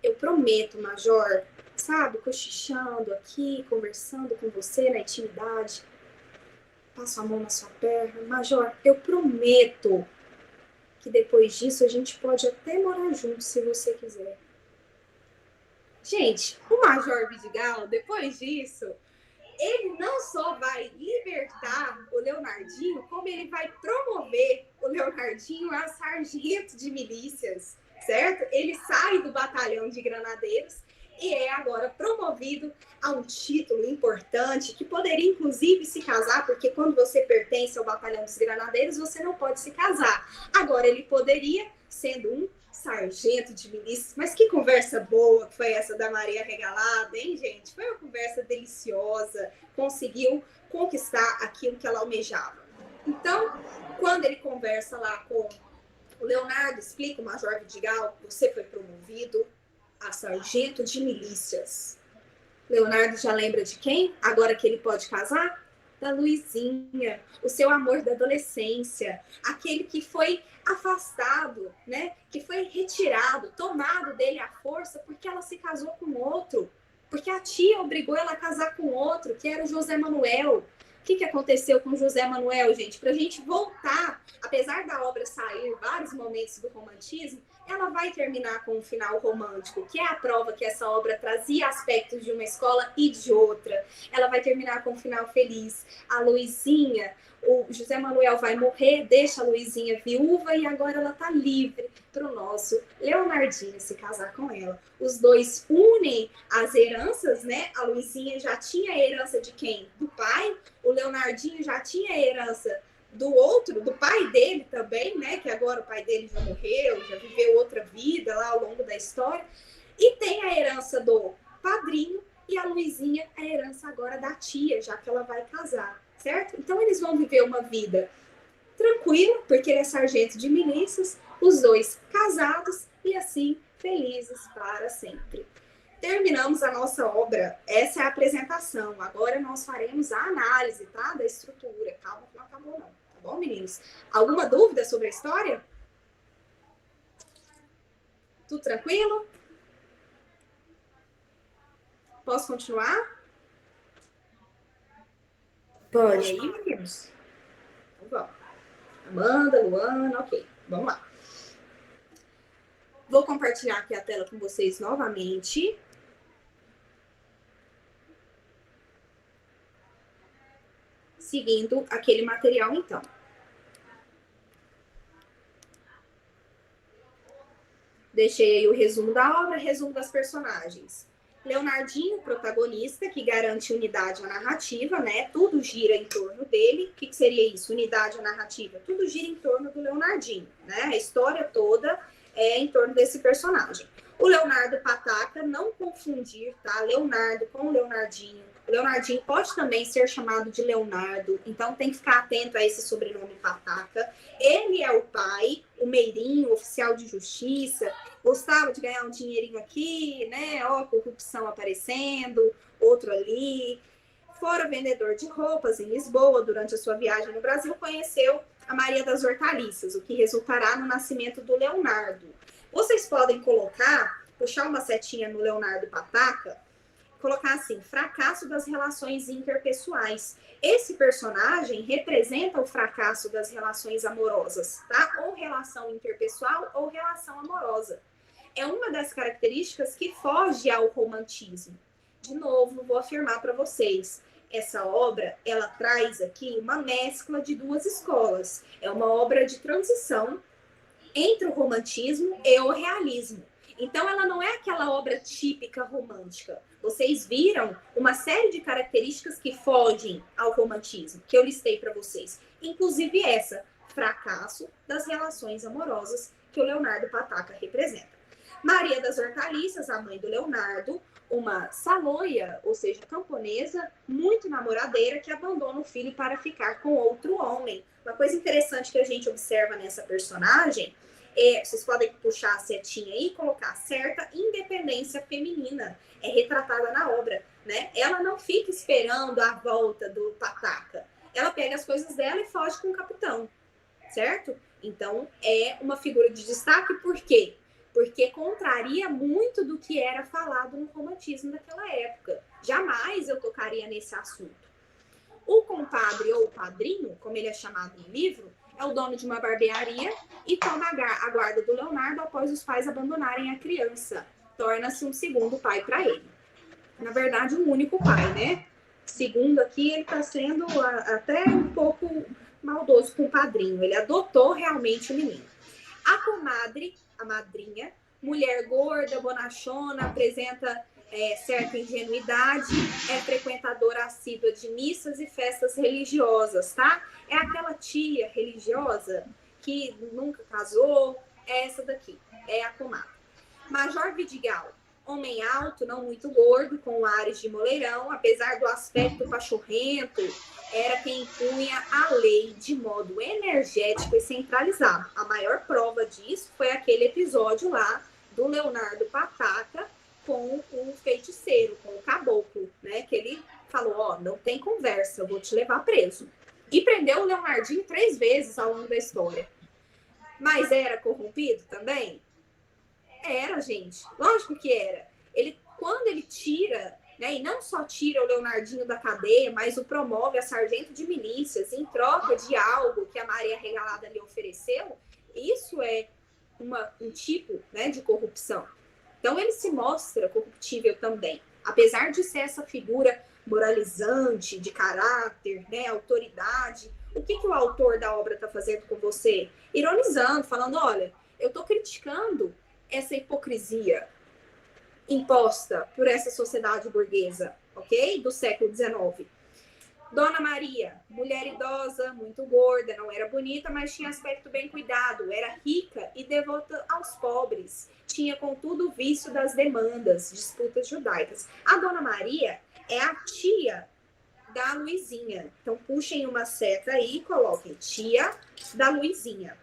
A: Eu prometo, Major, sabe, cochichando aqui, conversando com você na intimidade, passo a mão na sua perna. Major, eu prometo que depois disso a gente pode até morar juntos, se você quiser. Gente, o Major Vidigal, depois disso, ele não só vai libertar o Leonardinho, como ele vai promover o Leonardinho a sargento de milícias, certo? Ele sai do batalhão de granadeiros e é agora promovido a um título importante, que poderia inclusive se casar, porque quando você pertence ao batalhão dos granadeiros, você não pode se casar. Agora ele poderia, sendo um sargento de milícias. Mas que conversa boa que foi essa da Maria Regalada, hein, gente? Foi uma conversa deliciosa, conseguiu conquistar aquilo que ela almejava. Então, quando ele conversa lá com o Leonardo, explica o Major Vidigal, você foi promovido a sargento de milícias. Leonardo já lembra de quem? Agora que ele pode casar? Da Luizinha, o seu amor da adolescência, aquele que foi afastado, né? Que foi retirado, tomado dele à força porque ela se casou com outro, porque a tia obrigou ela a casar com outro, que era o José Manuel. O que aconteceu com o José Manuel, gente? Para a gente voltar apesar da obra sair vários momentos do romantismo, ela vai terminar com um final romântico, que é a prova que essa obra trazia aspectos de uma escola e de outra. Ela vai terminar com um final feliz. A Luizinha, o José Manuel vai morrer, deixa a Luizinha viúva e agora ela está livre para o nosso Leonardinho se casar com ela. Os dois unem as heranças, né? A Luizinha já tinha a herança de quem? Do pai. O Leonardinho já tinha a herança do outro, do pai dele também, né? Que agora o pai dele já morreu, já viveu outra vida lá ao longo da história. E tem a herança do padrinho e a Luizinha a herança agora da tia, já que ela vai casar. Certo? Então eles vão viver uma vida tranquila, porque ele é sargento de milícias, os dois casados e assim felizes para sempre. Terminamos a nossa obra. Essa é a apresentação. Agora nós faremos a análise, tá? Da estrutura. Calma que não acabou não. Tá bom, meninos? Alguma dúvida sobre a história? Tudo tranquilo? Posso continuar?
C: Pode.
A: E aí, meninos? Então vamos. Amanda, Luana, ok. Vamos lá. Vou compartilhar aqui a tela com vocês novamente. Seguindo aquele material, então. Deixei aí o resumo da obra, resumo das personagens. Leonardinho, protagonista, que garante unidade à narrativa, né? Tudo gira em torno dele. O que seria isso? Unidade à narrativa? Tudo gira em torno do Leonardinho, né? A história toda é em torno desse personagem. O Leonardo Pataca, não confundir, tá? Leonardo com Leonardinho. Leonardinho pode também ser chamado de Leonardo, então tem que ficar atento a esse sobrenome Pataca. Ele é o pai, o meirinho, oficial de justiça, gostava de ganhar um dinheirinho aqui, né? Ó, corrupção aparecendo, outro ali. Fora vendedor de roupas em Lisboa, durante a sua viagem no Brasil, conheceu a Maria das Hortaliças, o que resultará no nascimento do Leonardo. Vocês podem colocar, puxar uma setinha no Leonardo Pataca, colocar assim, fracasso das relações interpessoais. Esse personagem representa o fracasso das relações amorosas, tá? Ou relação interpessoal ou relação amorosa. É uma das características que foge ao romantismo. De novo, vou afirmar para vocês, essa obra, ela traz aqui uma mescla de duas escolas. É uma obra de transição entre o romantismo e o realismo. Então, ela não é aquela obra típica romântica. Vocês viram uma série de características que fogem ao romantismo, que eu listei para vocês. Inclusive essa, fracasso das relações amorosas que o Leonardo Pataca representa. Maria das Hortaliças, a mãe do Leonardo, uma saloia, ou seja, camponesa, muito namoradeira, que abandona o filho para ficar com outro homem. Uma coisa interessante que a gente observa nessa personagem vocês podem puxar a setinha aí e colocar certa independência feminina. É retratada na obra, né? Ela não fica esperando a volta do Pataca. Ela pega as coisas dela e foge com o capitão, certo? Então, é uma figura de destaque, por quê? Porque contraria muito do que era falado no romantismo daquela época. Jamais eu tocaria nesse assunto. O compadre ou padrinho, como ele é chamado no livro, é o dono de uma barbearia e toma a guarda do Leonardo após os pais abandonarem a criança. Torna-se um segundo pai para ele. Na verdade, um único pai, né? Segundo aqui, ele está sendo até um pouco maldoso com o padrinho. Ele adotou realmente o menino. A comadre, a madrinha, mulher gorda, bonachona, apresenta certa ingenuidade, é frequentadora assídua de missas e festas religiosas, tá? É aquela tia religiosa que nunca casou, é essa daqui, é a comadre. Major Vidigal, homem alto, não muito gordo, com ares de moleirão, apesar do aspecto pachorrento, era quem impunha a lei de modo energético e centralizado. A maior prova disso foi aquele episódio lá do Leonardo Pataca com o feiticeiro, com o caboclo, né? Que ele falou, ó, não tem conversa, eu vou te levar preso. E prendeu o Leonardinho 3 vezes ao longo da história. Mas era corrompido também? Era, gente. Lógico que era. Quando ele tira, né, e não só tira o Leonardinho da cadeia, mas o promove a sargento de milícias em troca de algo que a Maria Regalada lhe ofereceu, isso é um tipo, né, de corrupção. Então, ele se mostra corruptível também. Apesar de ser essa figura moralizante, de caráter, né, autoridade, o que o autor da obra está fazendo com você? Ironizando, falando, olha, eu estou criticando essa hipocrisia imposta por essa sociedade burguesa, ok? Do século XIX. Dona Maria, mulher idosa, muito gorda, não era bonita, mas tinha aspecto bem cuidado, era rica e devota aos pobres. Tinha, contudo, o vício das demandas, disputas judaicas. A Dona Maria é a tia da Luizinha. Então, puxem uma seta aí e coloquem tia da Luizinha.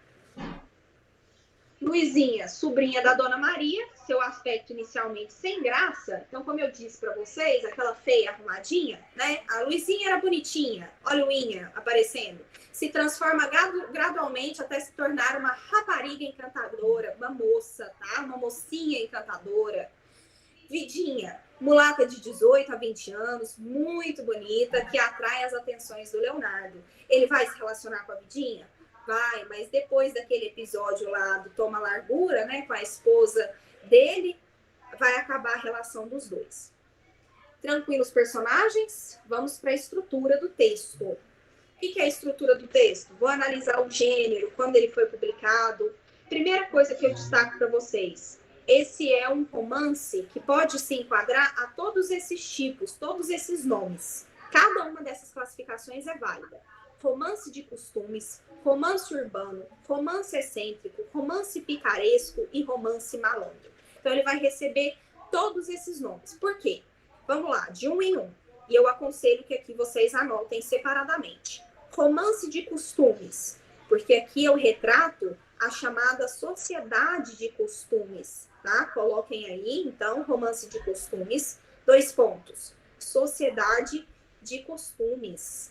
A: Luizinha, sobrinha da Dona Maria, seu aspecto inicialmente sem graça. Então, como eu disse para vocês, aquela feia arrumadinha, né? A Luizinha era bonitinha, olha o Inha aparecendo. Se transforma gradualmente até se tornar uma rapariga encantadora, uma moça, tá? Uma mocinha encantadora. Vidinha, mulata de 18 a 20 anos, muito bonita, que atrai as atenções do Leonardo. Ele vai se relacionar com a Vidinha? Vai, mas depois daquele episódio lá do Toma Largura, né, com a esposa dele, vai acabar a relação dos dois. Tranquilos personagens? Vamos para a estrutura do texto. O que é a estrutura do texto? Vou analisar o gênero, quando ele foi publicado. Primeira coisa que eu destaco para vocês. Esse é um romance que pode se enquadrar a todos esses tipos, todos esses nomes. Cada uma dessas classificações é válida. Romance de costumes, romance urbano, romance excêntrico, romance picaresco e romance malandro. Então, ele vai receber todos esses nomes. Por quê? Vamos lá, de um em um. E eu aconselho que aqui vocês anotem separadamente. Romance de costumes, porque aqui eu retrato a chamada sociedade de costumes, tá? Coloquem aí, então, romance de costumes, 2 pontos. Sociedade de costumes.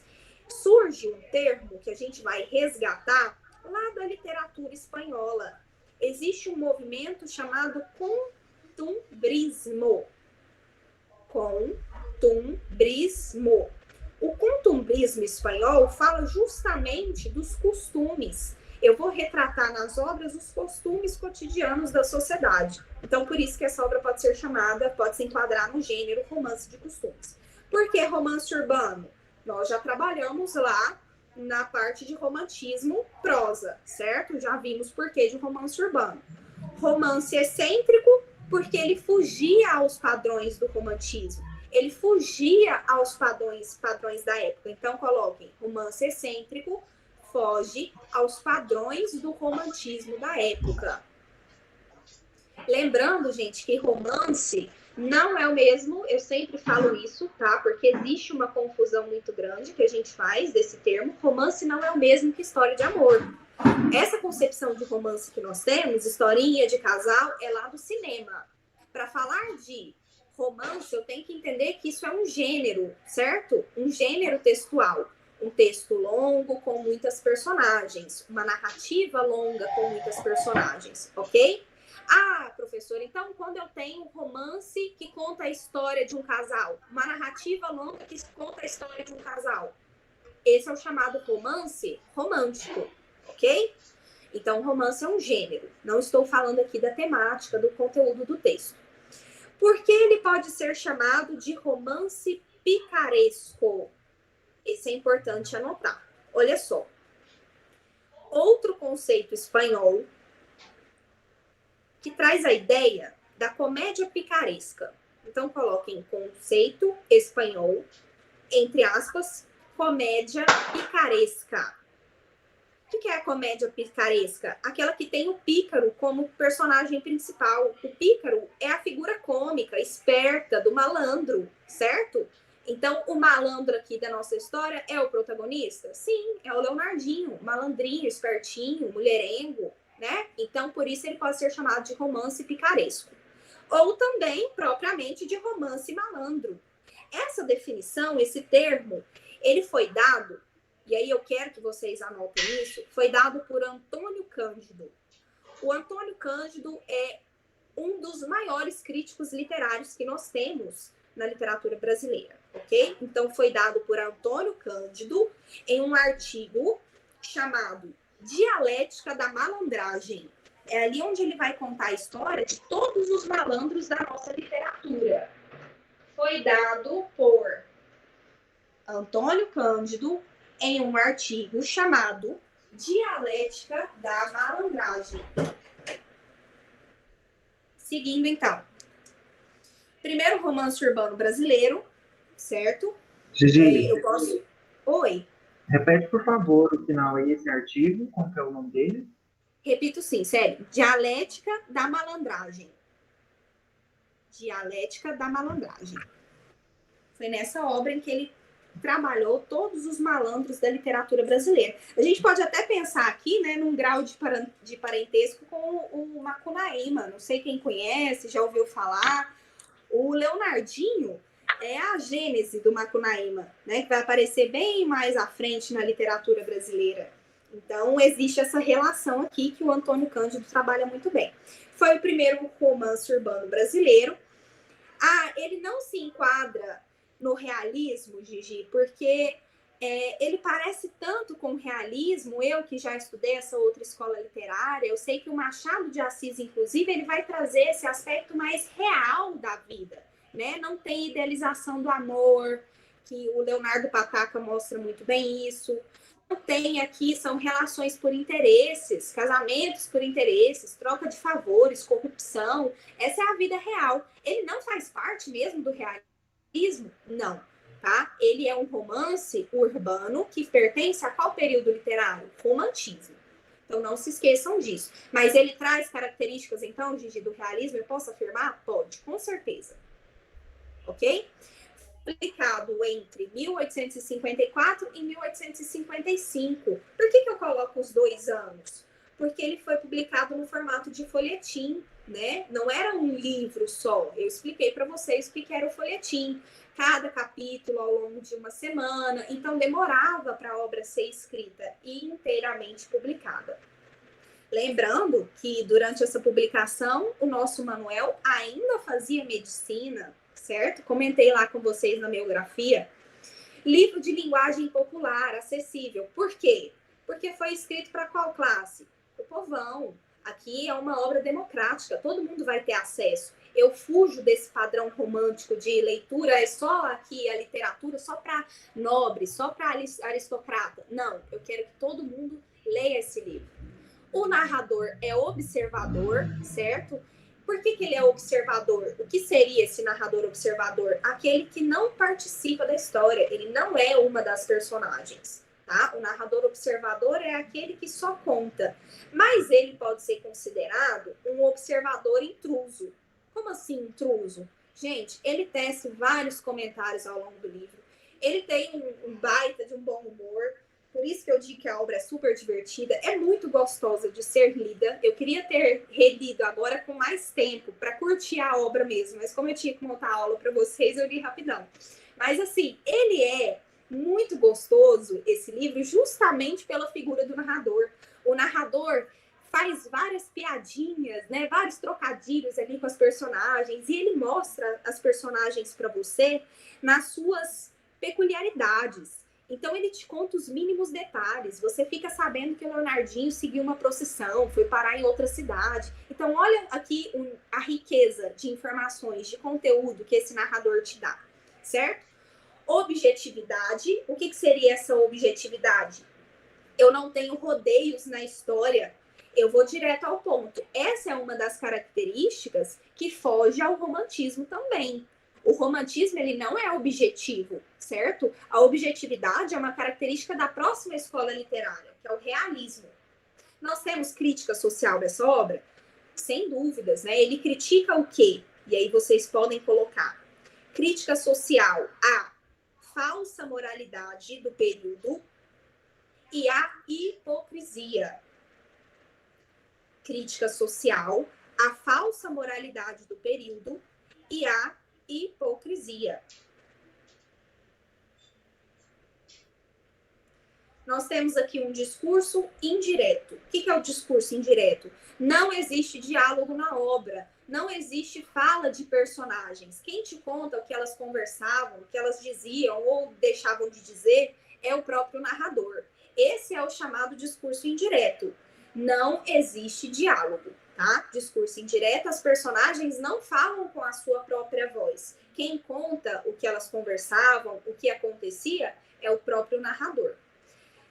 A: Surge um termo que a gente vai resgatar lá da literatura espanhola. Existe um movimento chamado contumbrismo. Contumbrismo. O contumbrismo espanhol fala justamente dos costumes. Eu vou retratar nas obras os costumes cotidianos da sociedade. Então, por isso que essa obra pode ser chamada, pode se enquadrar no gênero romance de costumes. Por que romance urbano? Nós já trabalhamos lá na parte de romantismo prosa, certo? Já vimos por que de romance urbano. Romance excêntrico, porque ele fugia aos padrões do romantismo. Ele fugia aos padrões da época. Então, coloquem, romance excêntrico foge aos padrões do romantismo da época. Lembrando, gente, que romance não é o mesmo, eu sempre falo isso, tá? Porque existe uma confusão muito grande que a gente faz desse termo. Romance não é o mesmo que história de amor. Essa concepção de romance que nós temos, historinha de casal, é lá do cinema. Para falar de romance, eu tenho que entender que isso é um gênero, certo? Um gênero textual. Um texto longo com muitas personagens. Uma narrativa longa com muitas personagens, ok? Ah, professor, então quando eu tenho um romance que conta a história de um casal, uma narrativa longa que conta a história de um casal, esse é o chamado romance romântico, ok? Então, romance é um gênero. Não estou falando aqui da temática, do conteúdo do texto. Por que ele pode ser chamado de romance picaresco? Esse é importante anotar. Olha só. Outro conceito espanhol que traz a ideia da comédia picaresca. Então, coloquem conceito espanhol, entre aspas, comédia picaresca. O que é a comédia picaresca? Aquela que tem o pícaro como personagem principal. O pícaro é a figura cômica, esperta, do malandro, certo? Então, o malandro aqui da nossa história é o protagonista? Sim, é o Leonardinho, malandrinho, espertinho, mulherengo, né? Então, por isso ele pode ser chamado de romance picaresco. Ou também, propriamente, de romance malandro. Essa definição, esse termo, ele foi dado, e aí eu quero que vocês anotem isso, foi dado por Antônio Cândido. O Antônio Cândido é um dos maiores críticos literários que nós temos na literatura brasileira, ok? Então, foi dado por Antônio Cândido em um artigo chamado Dialética da Malandragem. É ali onde ele vai contar a história de todos os malandros da nossa literatura. Foi dado por Antônio Cândido em um artigo chamado Dialética da Malandragem. Seguindo, então. Primeiro romance urbano brasileiro, certo?
B: Gigi,
A: Eu posso... Oi.
B: repete, por favor, o final aí, esse artigo, qual que é o nome dele?
A: Repito sim, sério. Dialética da Malandragem. Dialética da Malandragem. Foi nessa obra em que ele trabalhou todos os malandros da literatura brasileira. A gente pode até pensar aqui, né, num grau de parentesco com o Macunaíma. Não sei quem conhece, já ouviu falar. O Leonardinho é a gênese do Macunaíma, né, que vai aparecer bem mais à frente na literatura brasileira. Então, existe essa relação aqui que o Antônio Cândido trabalha muito bem. Foi o primeiro romance urbano brasileiro. Ele não se enquadra no realismo, Gigi, porque ele parece tanto com o realismo. Eu que já estudei essa outra escola literária, eu sei que o Machado de Assis, inclusive, ele vai trazer esse aspecto mais real da vida, né? Não tem idealização do amor, que o Leonardo Pataca mostra muito bem isso. Não tem aqui, são relações por interesses, casamentos por interesses, troca de favores, corrupção. Essa é a vida real. Ele não faz parte mesmo do realismo? Não, tá? Ele é um romance urbano que pertence a qual período literário? Romantismo. Então não se esqueçam disso. Mas ele traz características, então, Gigi, do realismo? Eu posso afirmar? Pode, com certeza. Ok? Publicado entre 1854 e 1855. Por que eu coloco os 2 anos? Porque ele foi publicado no formato de folhetim, né? Não era um livro só. Eu expliquei para vocês o que era o folhetim. Cada capítulo ao longo de uma semana. Então, demorava para a obra ser escrita e inteiramente publicada. Lembrando que, durante essa publicação, o nosso Manuel ainda fazia medicina, certo? Comentei lá com vocês na biografia. Livro de linguagem popular, acessível. Por quê? Porque foi escrito para qual classe? O povão. Aqui é uma obra democrática, todo mundo vai ter acesso. Eu fujo desse padrão romântico de leitura, é só aqui a literatura, só para nobre, só para aristocrata. Não, eu quero que todo mundo leia esse livro. O narrador é observador, certo? Por que ele é observador? O que seria esse narrador observador? Aquele que não participa da história, ele não é uma das personagens, tá? O narrador observador é aquele que só conta, mas ele pode ser considerado um observador intruso. Como assim intruso? Gente, ele tece vários comentários ao longo do livro, ele tem um baita de um bom humor. Por isso que eu digo que a obra é super divertida, é muito gostosa de ser lida. Eu queria ter relido agora com mais tempo para curtir a obra mesmo, mas como eu tinha que montar a aula para vocês, eu li rapidão. Mas assim, ele é muito gostoso, esse livro, justamente pela figura do narrador. O narrador faz várias piadinhas, né, vários trocadilhos ali com as personagens, e ele mostra as personagens para você nas suas peculiaridades. Então, ele te conta os mínimos detalhes. Você fica sabendo que o Leonardinho seguiu uma procissão, foi parar em outra cidade. Então, olha aqui a riqueza de informações, de conteúdo que esse narrador te dá, certo? Objetividade. O que seria essa objetividade? Eu não tenho rodeios na história. Eu vou direto ao ponto. Essa é uma das características que foge ao romantismo também. O romantismo, ele não é objetivo, certo? A objetividade é uma característica da próxima escola literária, que é o realismo. Nós temos crítica social dessa obra? Sem dúvidas, né? Ele critica o quê? E aí vocês podem colocar. Crítica social à falsa moralidade do período e à hipocrisia. Crítica social à falsa moralidade do período e à hipocrisia. Nós temos aqui um discurso indireto. O que é o discurso indireto? Não existe diálogo na obra, não existe fala de personagens. Quem te conta o que elas conversavam, o que elas diziam ou deixavam de dizer é o próprio narrador. Esse é o chamado discurso indireto. Não existe diálogo, tá? Discurso indireto, as personagens não falam com a sua própria voz. Quem conta o que elas conversavam, o que acontecia, é o próprio narrador.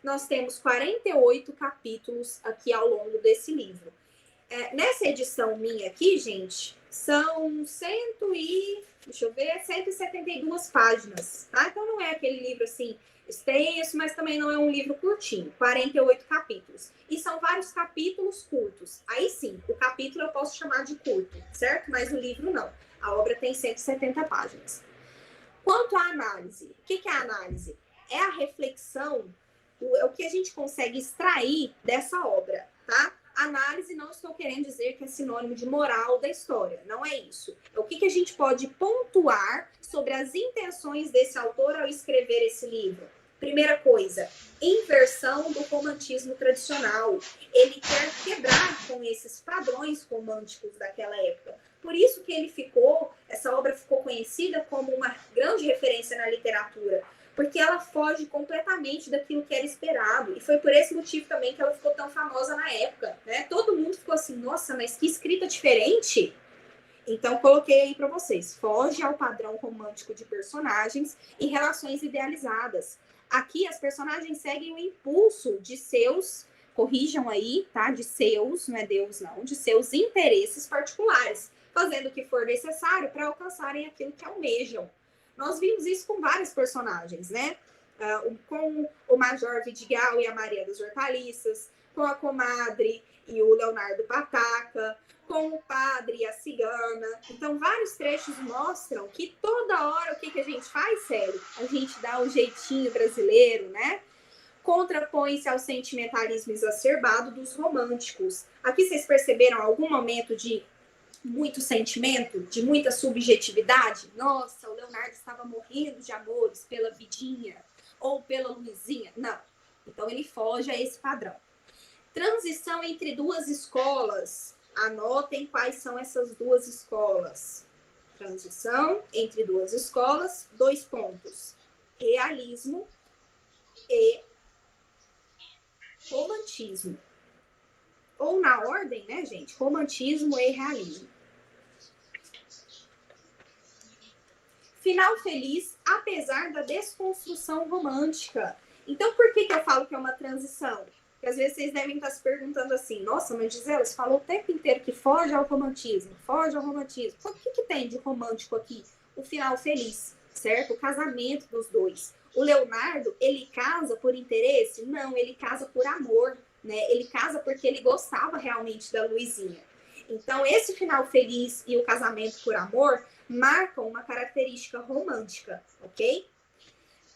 A: Nós temos 48 capítulos aqui ao longo desse livro. Nessa edição minha aqui, gente, são 172 páginas, tá? Então não é aquele livro assim extenso, mas também não é um livro curtinho, 48 capítulos. E são vários capítulos curtos. Aí sim, o capítulo eu posso chamar de curto, certo? Mas o livro não. A obra tem 170 páginas. Quanto à análise, o que é a análise? É a reflexão, é o que a gente consegue extrair dessa obra, tá? Análise, não estou querendo dizer que é sinônimo de moral da história, não é isso. É o que a gente pode pontuar sobre as intenções desse autor ao escrever esse livro. Primeira coisa, inversão do romantismo tradicional. Ele quer quebrar com esses padrões românticos daquela época. Por isso que essa obra ficou conhecida como uma grande referência na literatura, porque ela foge completamente daquilo que era esperado. E foi por esse motivo também que ela ficou tão famosa na época, né? Todo mundo ficou assim, nossa, mas que escrita diferente! Então, coloquei aí para vocês. Foge ao padrão romântico de personagens e relações idealizadas. Aqui, as personagens seguem o impulso de seus, corrijam aí, tá? De seus, não é Deus não, de seus interesses particulares, fazendo o que for necessário para alcançarem aquilo que almejam. Nós vimos isso com vários personagens, né? Com o Major Vidigal e a Maria das Hortaliças, com a comadre e o Leonardo Pataca, com o padre e a cigana. Então, vários trechos mostram que toda hora o que a gente faz, Célio? A gente dá o jeitinho brasileiro, né? Contrapõe-se ao sentimentalismo exacerbado dos românticos. Aqui vocês perceberam algum momento de muito sentimento, de muita subjetividade? Nossa, o Leonardo estava morrendo de amores pela Vidinha ou pela Luizinha. Não. Então, ele foge a esse padrão. Transição entre duas escolas. Anotem quais são essas duas escolas. Transição entre duas escolas, 2 pontos. Realismo e romantismo. Ou na ordem, né, gente? Romantismo e realismo. Final feliz, apesar da desconstrução romântica. Então, por que eu falo que é uma transição? Porque às vezes vocês devem estar se perguntando assim, nossa, mas Gisela, você falou o tempo inteiro que foge ao romantismo, foge ao romantismo. O que tem de romântico aqui? O final feliz, certo? O casamento dos dois. O Leonardo, ele casa por interesse? Não, ele casa por amor, né? Ele casa porque ele gostava realmente da Luizinha. Então, esse final feliz e o casamento por amor marcam uma característica romântica, ok?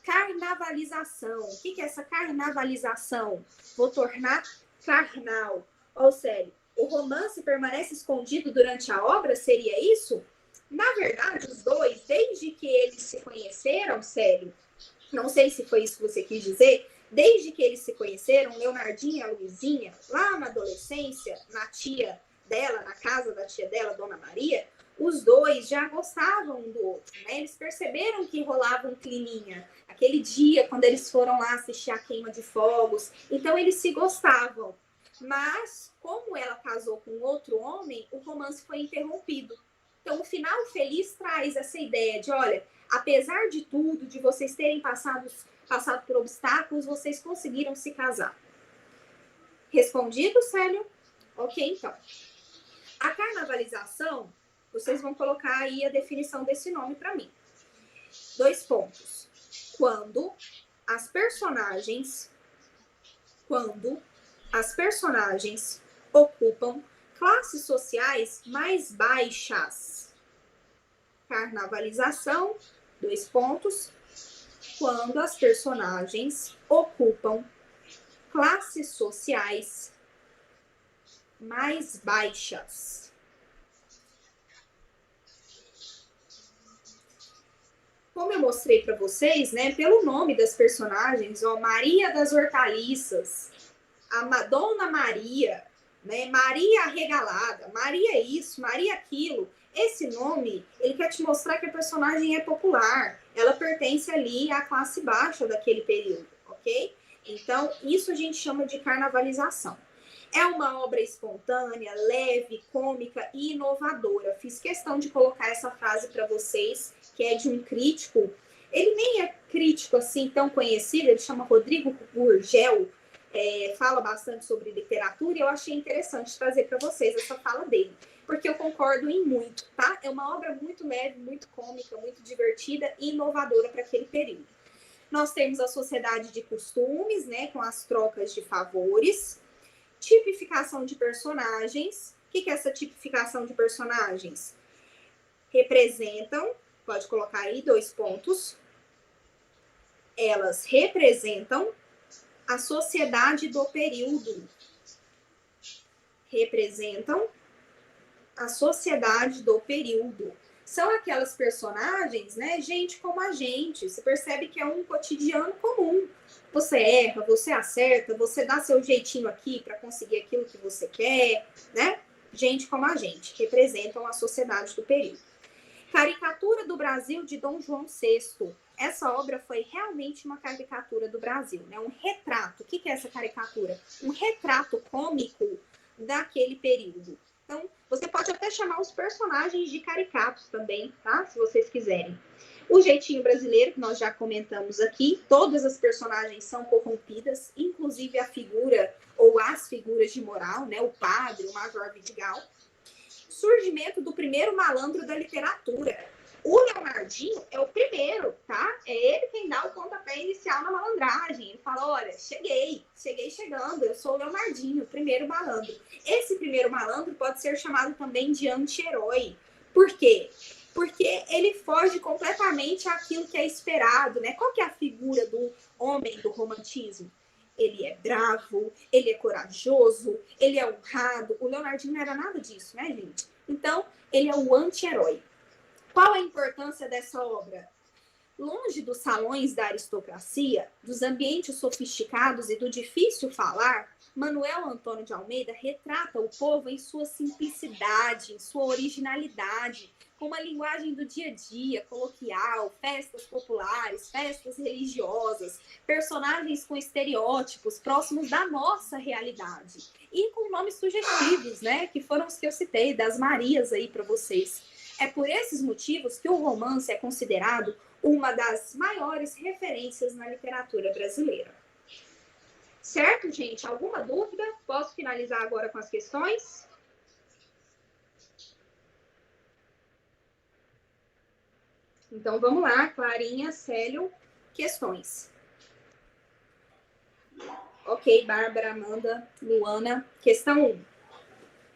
A: Carnavalização. O que é essa carnavalização? Vou tornar carnal. Ou seja, o romance permanece escondido durante a obra? Seria isso? Na verdade, os dois, desde que eles se conheceram, Célio, não sei se foi isso que você quis dizer, desde que eles se conheceram, Leonardinho e a Luizinha, lá na adolescência, na tia dela, na casa da tia dela, Dona Maria, os dois já gostavam um do outro, né? Eles perceberam que rolava um climinha. Aquele dia, quando eles foram lá assistir a queima de fogos. Então, eles se gostavam. Mas, como ela casou com outro homem, o romance foi interrompido. Então, o final feliz traz essa ideia de, olha, apesar de tudo, de vocês terem passado por obstáculos, vocês conseguiram se casar. Respondido, Célio? Ok, então. A carnavalização, vocês vão colocar aí a definição desse nome para mim. 2 pontos. Quando as personagens ocupam classes sociais mais baixas. Carnavalização, 2 pontos. Quando as personagens ocupam classes sociais mais baixas. Como eu mostrei para vocês, né, pelo nome das personagens, ó, Maria das Hortaliças, a Dona Maria, né, Maria Arregalada, Maria isso, Maria aquilo. Esse nome, ele quer te mostrar que a personagem é popular, ela pertence ali à classe baixa daquele período, ok? Então, isso a gente chama de carnavalização. É uma obra espontânea, leve, cômica e inovadora. Fiz questão de colocar essa frase para vocês, que é de um crítico. Ele nem é crítico assim tão conhecido, ele chama Rodrigo Gurgel, fala bastante sobre literatura, e eu achei interessante trazer para vocês essa fala dele, porque eu concordo em muito, tá? É uma obra muito leve, muito cômica, muito divertida e inovadora para aquele período. Nós temos a sociedade de costumes, né, com as trocas de favores, tipificação de personagens. O que é essa tipificação de personagens? Representam, pode colocar aí 2 pontos, elas representam a sociedade do período. Representam a sociedade do período. São aquelas personagens, né, gente como a gente. Você percebe que é um cotidiano comum. Você erra, você acerta, você dá seu jeitinho aqui para conseguir aquilo que você quer, né? Gente como a gente, representam a sociedade do período. Caricatura do Brasil de Dom João VI. Essa obra foi realmente uma caricatura do Brasil, né? Um retrato. O que é essa caricatura? Um retrato cômico daquele período. Então, você pode até chamar os personagens de caricatos também, tá? Se vocês quiserem. O jeitinho brasileiro, que nós já comentamos aqui, todas as personagens são corrompidas, inclusive a figura ou as figuras de moral, né? O padre, o Major Vidigal. Surgimento do primeiro malandro da literatura. O Leonardinho é o primeiro, tá? É ele quem dá o pontapé inicial na malandragem. Ele fala, olha, cheguei chegando, eu sou o Leonardinho, o primeiro malandro. Esse primeiro malandro pode ser chamado também de anti-herói. Por quê? Porque ele foge completamente àquilo que é esperado, né? Qual que é a figura do homem do romantismo? Ele é bravo, ele é corajoso, ele é honrado. O Leonardinho não era nada disso, né, gente? Então, ele é o anti-herói. Qual a importância dessa obra? Longe dos salões da aristocracia, dos ambientes sofisticados e do difícil falar, Manuel Antônio de Almeida retrata o povo em sua simplicidade, em sua originalidade, com uma linguagem do dia a dia, coloquial, festas populares, festas religiosas, personagens com estereótipos próximos da nossa realidade e com nomes sugestivos, né, que foram os que eu citei, das Marias aí para vocês. É por esses motivos que o romance é considerado uma das maiores referências na literatura brasileira. Certo, gente? Alguma dúvida? Posso finalizar agora com as questões? Então, vamos lá, Clarinha, Célio, questões. Ok, Bárbara, Amanda, Luana. Questão 1.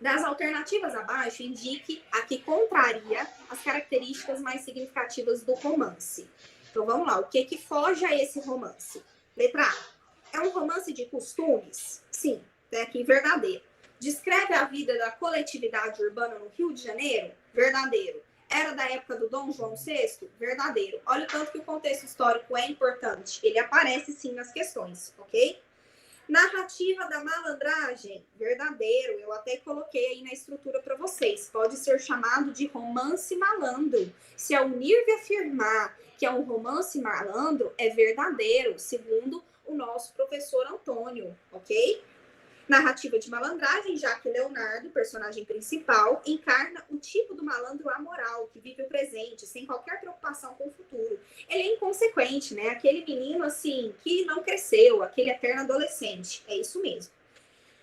A: Das alternativas abaixo, indique a que contraria as características mais significativas do romance. Então, vamos lá. O que foge a esse romance? Letra A. É um romance de costumes? Sim, é aqui verdadeiro. Descreve a vida da coletividade urbana no Rio de Janeiro? Verdadeiro. Era da época do Dom João VI? Verdadeiro. Olha o tanto que o contexto histórico é importante. Ele aparece, sim, nas questões, ok? Narrativa da malandragem, verdadeiro. Eu até coloquei aí na estrutura para vocês. Pode ser chamado de romance malandro. Se a Unirv afirmar que é um romance malandro, é verdadeiro, segundo o nosso professor Antônio, ok? Narrativa de malandragem, já que Leonardo, personagem principal, encarna o tipo do malandro amoral, que vive o presente, sem qualquer preocupação com o futuro. Ele é inconsequente, né? Aquele menino, assim, que não cresceu, aquele eterno adolescente. É isso mesmo.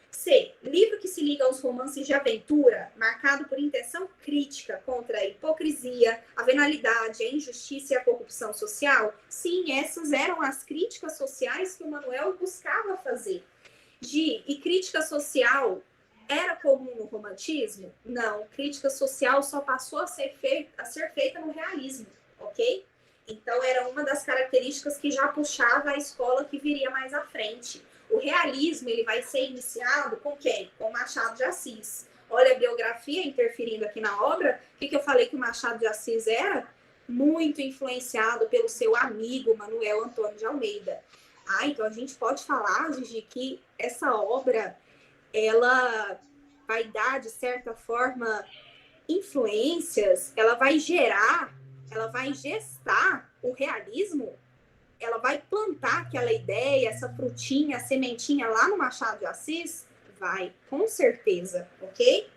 A: C. Livro que se liga aos romances de aventura, marcado por intenção crítica contra a hipocrisia, a venalidade, a injustiça e a corrupção social. Sim, essas eram as críticas sociais que o Manuel buscava fazer. E crítica social era comum no romantismo? Não, crítica social só passou a ser feita no realismo, ok? Então era uma das características que já puxava a escola que viria mais à frente. O realismo, ele vai ser iniciado com quem? Com Machado de Assis. Olha a biografia interferindo aqui na obra. O que eu falei que o Machado de Assis era? Muito influenciado pelo seu amigo Manuel Antônio de Almeida. Então a gente pode falar, Gigi, que essa obra, ela vai dar, de certa forma, influências, ela vai gestar o realismo? ela vai plantar aquela ideia, essa frutinha, a sementinha lá no Machado de Assis? Vai, com certeza, ok?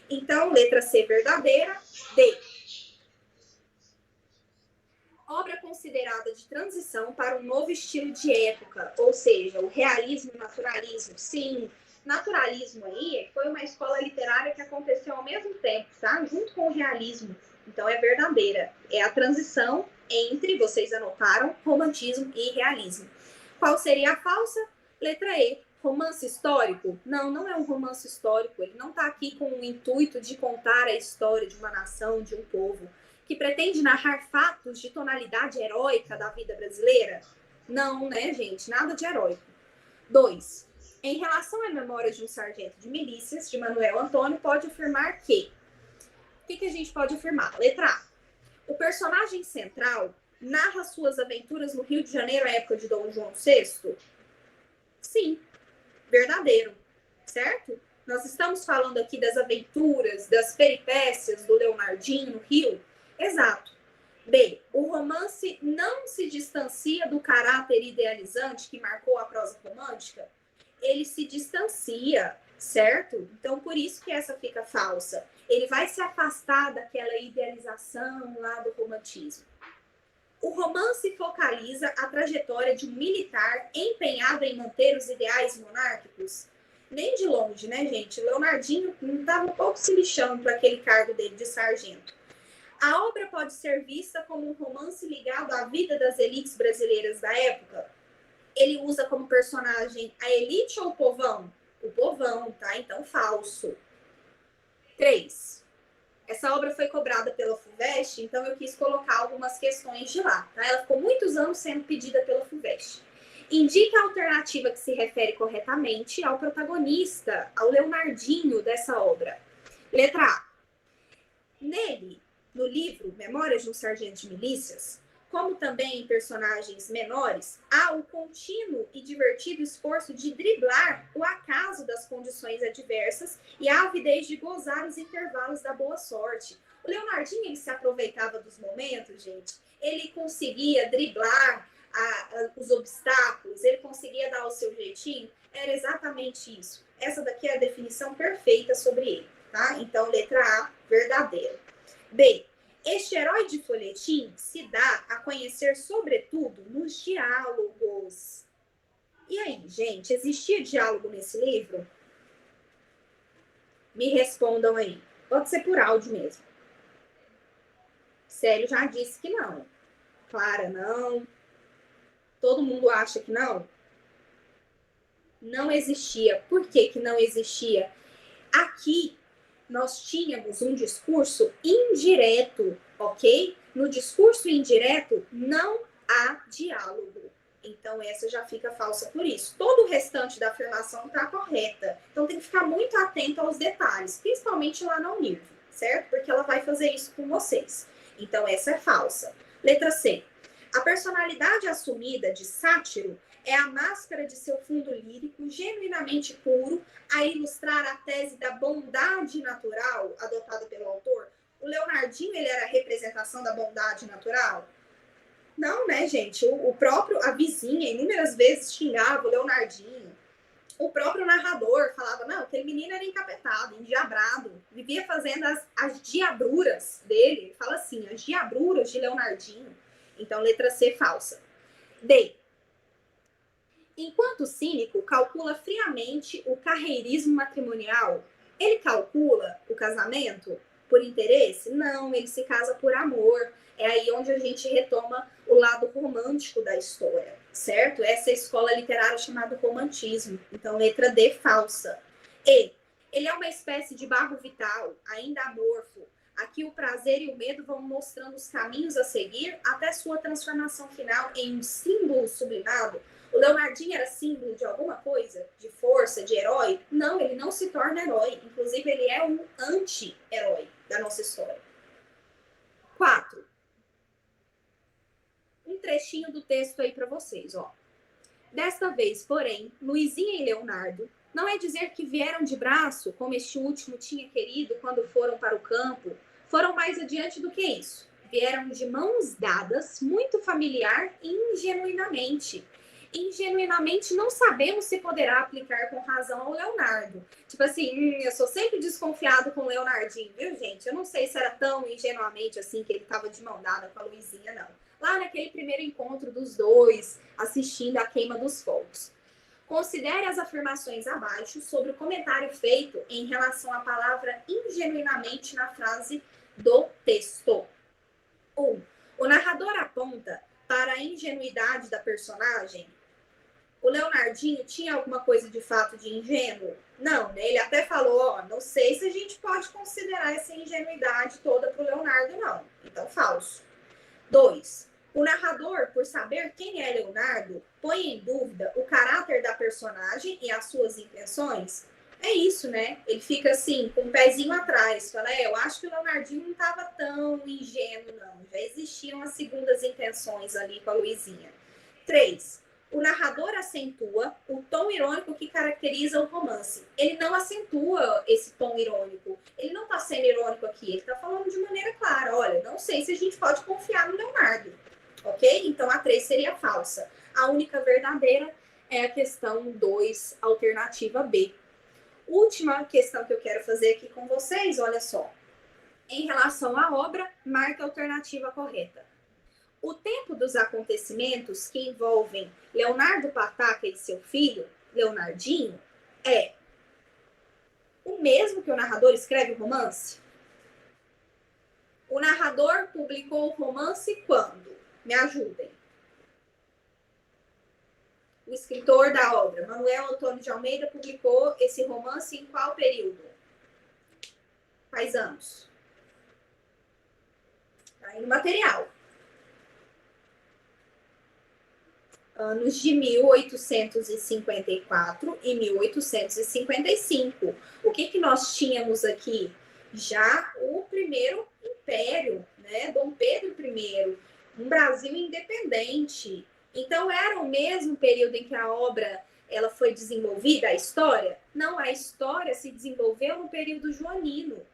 A: Então, letra C, verdadeira. D. Obra considerada de transição para um novo estilo de época, ou seja, o realismo e o naturalismo. Sim, naturalismo aí foi uma escola literária que aconteceu ao mesmo tempo, tá? Junto com o realismo. Então, é verdadeira. É a transição entre, vocês anotaram, romantismo e realismo. Qual seria a falsa? Letra E. Romance histórico? Não, não é um romance histórico. Ele não está aqui com o intuito de contar a história de uma nação, de um povo, que pretende narrar fatos de tonalidade heróica da vida brasileira? Não, né, gente? Nada de heróico. 2. Em relação à memória de um sargento de milícias, de Manuel Antônio, pode afirmar que... O que a gente pode afirmar? Letra A. O personagem central narra suas aventuras no Rio de Janeiro à época de Dom João VI? Sim, verdadeiro, certo? Nós estamos falando aqui das aventuras, das peripécias do Leonardinho no Rio? Exato. B. O romance não se distancia do caráter idealizante que marcou a prosa romântica? Ele se distancia, certo? Então, por isso que essa fica falsa. Ele vai se afastar daquela idealização lá do romantismo. O romance focaliza a trajetória de um militar empenhado em manter os ideais monárquicos? Nem de longe, né, gente? Leonardinho estava um pouco se lixando para aquele cargo dele de sargento. A obra pode ser vista como um romance ligado à vida das elites brasileiras da época? Ele usa como personagem a elite ou o povão? O povão, tá? Então, falso. 3. Essa obra foi cobrada pela FUVEST, então eu quis colocar algumas questões de lá, tá? Ela ficou muitos anos sendo pedida pela FUVEST. Indica a alternativa que se refere corretamente ao protagonista, ao Leonardinho dessa obra. Letra A. Nele, no livro Memórias de um Sargento de Milícias, como também em personagens menores, há o contínuo e divertido esforço de driblar o acaso das condições adversas e a avidez de gozar os intervalos da boa sorte. O Leonardinho, ele se aproveitava dos momentos, gente. Ele conseguia driblar os obstáculos, ele conseguia dar o seu jeitinho. Era exatamente isso. Essa daqui é a definição perfeita sobre ele, tá? Então, letra A, verdadeiro. B. Este herói de folhetim se dá a conhecer, sobretudo, nos diálogos. E aí, gente, existia diálogo nesse livro? Me respondam aí. Pode ser por áudio mesmo. Célio já disse que não. Clara, não. Todo mundo acha que não? Não existia. Por que não existia? Aqui nós tínhamos um discurso indireto, ok? No discurso indireto não há diálogo. Então, essa já fica falsa por isso. Todo o restante da afirmação está correta. Então, tem que ficar muito atento aos detalhes, principalmente lá na Unirv, certo? Porque ela vai fazer isso com vocês. Então, essa é falsa. Letra C. A personalidade assumida de sátiro é a máscara de seu fundo lírico genuinamente puro a ilustrar a tese da bondade natural adotada pelo autor. O Leonardinho, ele era a representação da bondade natural? Não, né, gente? A vizinha, inúmeras vezes xingava o Leonardinho. O próprio narrador falava, não, aquele menino era encapetado, endiabrado, vivia fazendo as diabruras dele. Ele fala assim, as diabruras de Leonardinho. Então, letra C, falsa. D. Enquanto cínico, calcula friamente o carreirismo matrimonial. Ele calcula o casamento por interesse? Não, ele se casa por amor. É aí onde a gente retoma o lado romântico da história, certo? Essa escola literária chamada romantismo. Então, letra D, falsa. E. Ele é uma espécie de barro vital, ainda amorfo. Aqui o prazer e o medo vão mostrando os caminhos a seguir até sua transformação final em um símbolo sublimado. O Leonardinho era símbolo de alguma coisa? De força, de herói? Não, ele não se torna herói. Inclusive, ele é um anti-herói da nossa história. 4. Um trechinho do texto aí para vocês, ó. Desta vez, porém, Luizinha e Leonardo, não é dizer que vieram de braço, como este último tinha querido quando foram para o campo, foram mais adiante do que isso. vieram de mãos dadas, muito familiar e ingenuinamente. Ingenuinamente não sabemos se poderá aplicar com razão ao Leonardo. Tipo assim, eu sou sempre desconfiado com o Leonardinho, viu, gente? Eu não sei se era tão ingenuamente assim que ele estava de mão dada com a Luizinha, não. Lá naquele primeiro encontro dos dois, assistindo a queima dos fogos. Considere as afirmações abaixo sobre o comentário feito em relação à palavra ingenuinamente na frase do texto. 1. O narrador aponta para a ingenuidade da personagem. O Leonardinho tinha alguma coisa de fato de ingênuo? Não, né? Ele até falou, ó, não sei se a gente pode considerar essa ingenuidade toda para o Leonardo, não. Então, falso. 2. O narrador, por saber quem é Leonardo, põe em dúvida o caráter da personagem e as suas intenções. É isso, né? Ele fica assim, com o pezinho atrás. Fala, eu acho que o Leonardinho não estava tão ingênuo, não. Já existiam as segundas intenções ali com a Luizinha. 3. O narrador acentua o tom irônico que caracteriza o romance. Ele não acentua esse tom irônico. Ele não está sendo irônico aqui. Ele está falando de maneira clara. Olha, não sei se a gente pode confiar no Leonardo. Ok? Então, a 3 seria falsa. A única verdadeira é a questão 2, alternativa B. Última questão que eu quero fazer aqui com vocês, olha só. Em relação à obra, marque a alternativa correta. O tempo dos acontecimentos que envolvem Leonardo Pataca e seu filho, Leonardinho, é o mesmo que o narrador escreve o romance? O narrador publicou o romance quando? Me ajudem. O escritor da obra, Manuel Antônio de Almeida, publicou esse romance em qual período? Quais anos? Tá aí no material. Anos de 1854 e 1855. O que nós tínhamos aqui? Já o primeiro império, né? Dom Pedro I, um Brasil independente. Então, era o mesmo período em que a obra ela foi desenvolvida, a história? Não, a história se desenvolveu no período joanino.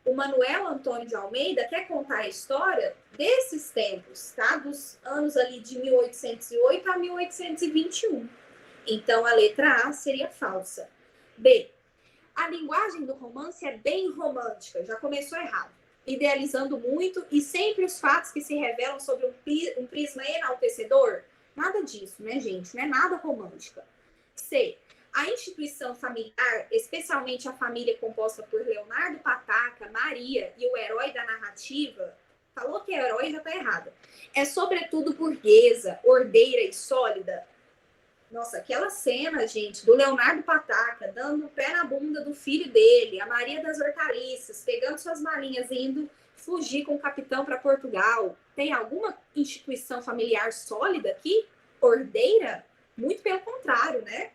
A: O Manuel Antônio de Almeida quer contar a história desses tempos, tá? Dos anos ali de 1808 a 1821. Então, a letra A seria falsa. B. A linguagem do romance é bem romântica. Já começou errado. Idealizando muito e sempre os fatos que se revelam sobre um prisma enaltecedor. Nada disso, né, gente? Não é nada romântica. C. A instituição familiar, especialmente a família composta por Leonardo Pataca, Maria e o herói da narrativa, falou que é herói já está errada, é sobretudo burguesa, ordeira e sólida. Nossa, aquela cena, gente, do Leonardo Pataca dando o pé na bunda do filho dele, a Maria das Hortaliças, pegando suas malinhas e indo fugir com o capitão para Portugal. Tem alguma instituição familiar sólida aqui? Ordeira? Muito pelo contrário, né?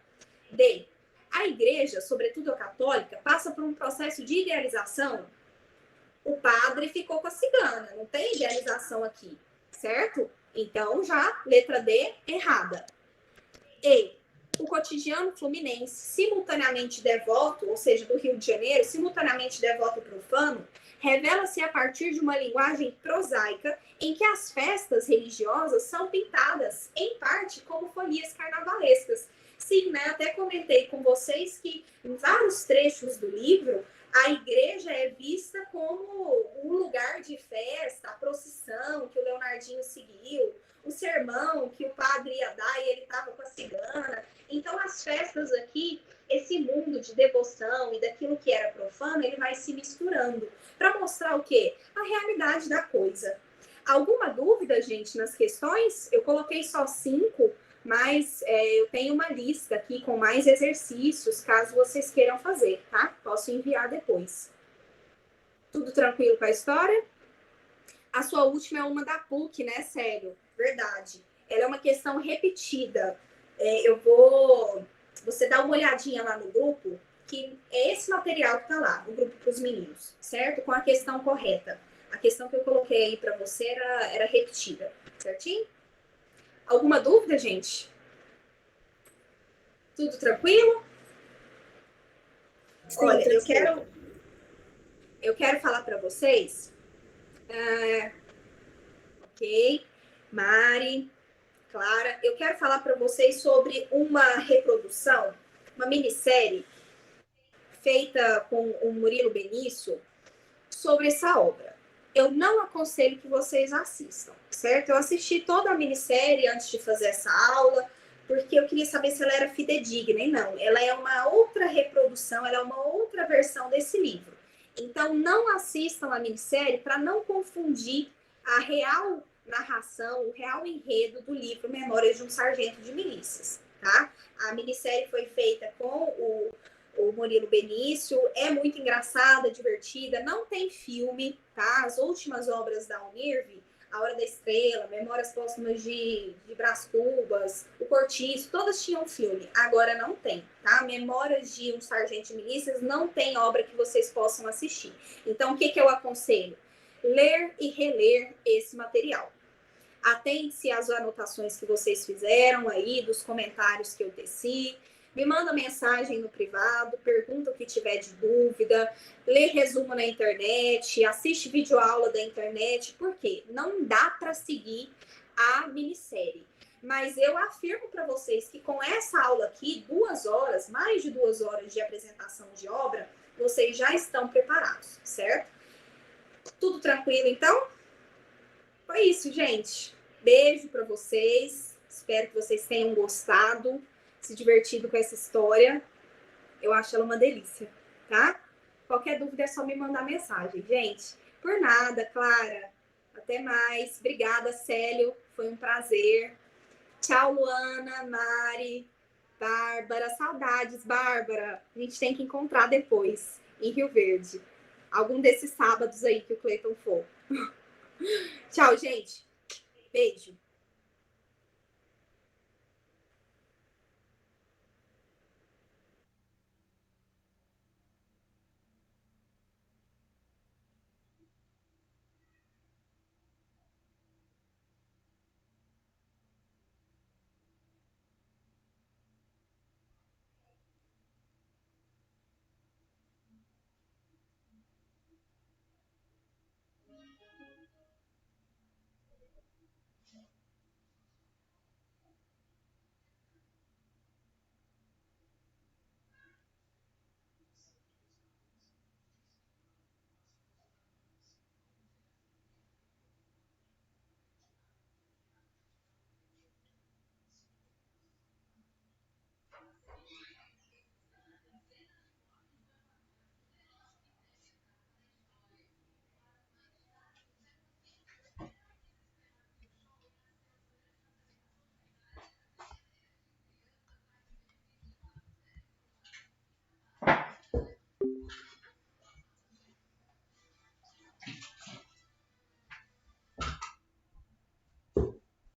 A: D. A igreja, sobretudo a católica, passa por um processo de idealização. O padre ficou com a cigana, não tem idealização aqui, certo? Então, já, letra D, errada. E. O cotidiano fluminense, simultaneamente devoto, ou seja, do Rio de Janeiro, simultaneamente devoto e profano, revela-se a partir de uma linguagem prosaica em que as festas religiosas são pintadas, em parte, como folias carnavalescas. Sim, né? Até comentei com vocês que em vários trechos do livro a igreja é vista como um lugar de festa, a procissão que o Leonardinho seguiu, o sermão que o padre ia dar e ele estava com a cigana. Então, as festas aqui, esse mundo de devoção e daquilo que era profano, ele vai se misturando para mostrar o quê? A realidade da coisa. Alguma dúvida, gente, nas questões? Eu coloquei só 5. Mas eu tenho uma lista aqui com mais exercícios, caso vocês queiram fazer, tá? Posso enviar depois. Tudo tranquilo com a história? A sua última é uma da PUC, né, sério? Verdade. Ela é uma questão repetida. Você dá uma olhadinha lá no grupo, que é esse material que tá lá, no grupo para os meninos, certo? Com a questão correta. A questão que eu coloquei aí para você era repetida, certinho? Alguma dúvida, gente? Tudo tranquilo? Sim, olha, tranquilo. Eu quero falar para vocês Ok. Mari, Clara, eu quero falar para vocês sobre uma reprodução, uma minissérie feita com o Murilo Benício sobre essa obra. Eu não aconselho que vocês assistam, certo? Eu assisti toda a minissérie antes de fazer essa aula, porque eu queria saber se ela era fidedigna, e não. Ela é uma outra reprodução, ela é uma outra versão desse livro. Então, não assistam a minissérie para não confundir a real narração, o real enredo do livro Memórias de um Sargento de Milícias, tá? A minissérie foi feita com o Murilo Benício, é muito engraçada, divertida, não tem filme, tá? As últimas obras da Unirv, A Hora da Estrela, Memórias Póstumas de Brás Cubas, O Cortiço, todas tinham filme, agora não tem, tá? Memórias de um Sargento de Milícias não tem obra que vocês possam assistir. Então, o que eu aconselho? Ler e reler esse material. Atente-se às anotações que vocês fizeram aí, dos comentários que eu teci. Me manda mensagem no privado, pergunta o que tiver de dúvida, lê resumo na internet, assiste videoaula da internet, porque não dá para seguir a minissérie. Mas eu afirmo para vocês que com essa aula aqui, 2 horas, mais de 2 horas de apresentação de obra, vocês já estão preparados, certo? Tudo tranquilo, então? Foi isso, gente. Beijo para vocês. Espero que vocês tenham gostado, se divertido com essa história. Eu acho ela uma delícia, tá? Qualquer dúvida é só me mandar mensagem, gente. Por nada, Clara. Até mais. Obrigada, Célio. Foi um prazer. Tchau, Luana, Mari, Bárbara. Saudades, Bárbara. A gente tem que encontrar depois, em Rio Verde. Algum desses sábados aí que o Cleiton for. Tchau, gente. Beijo.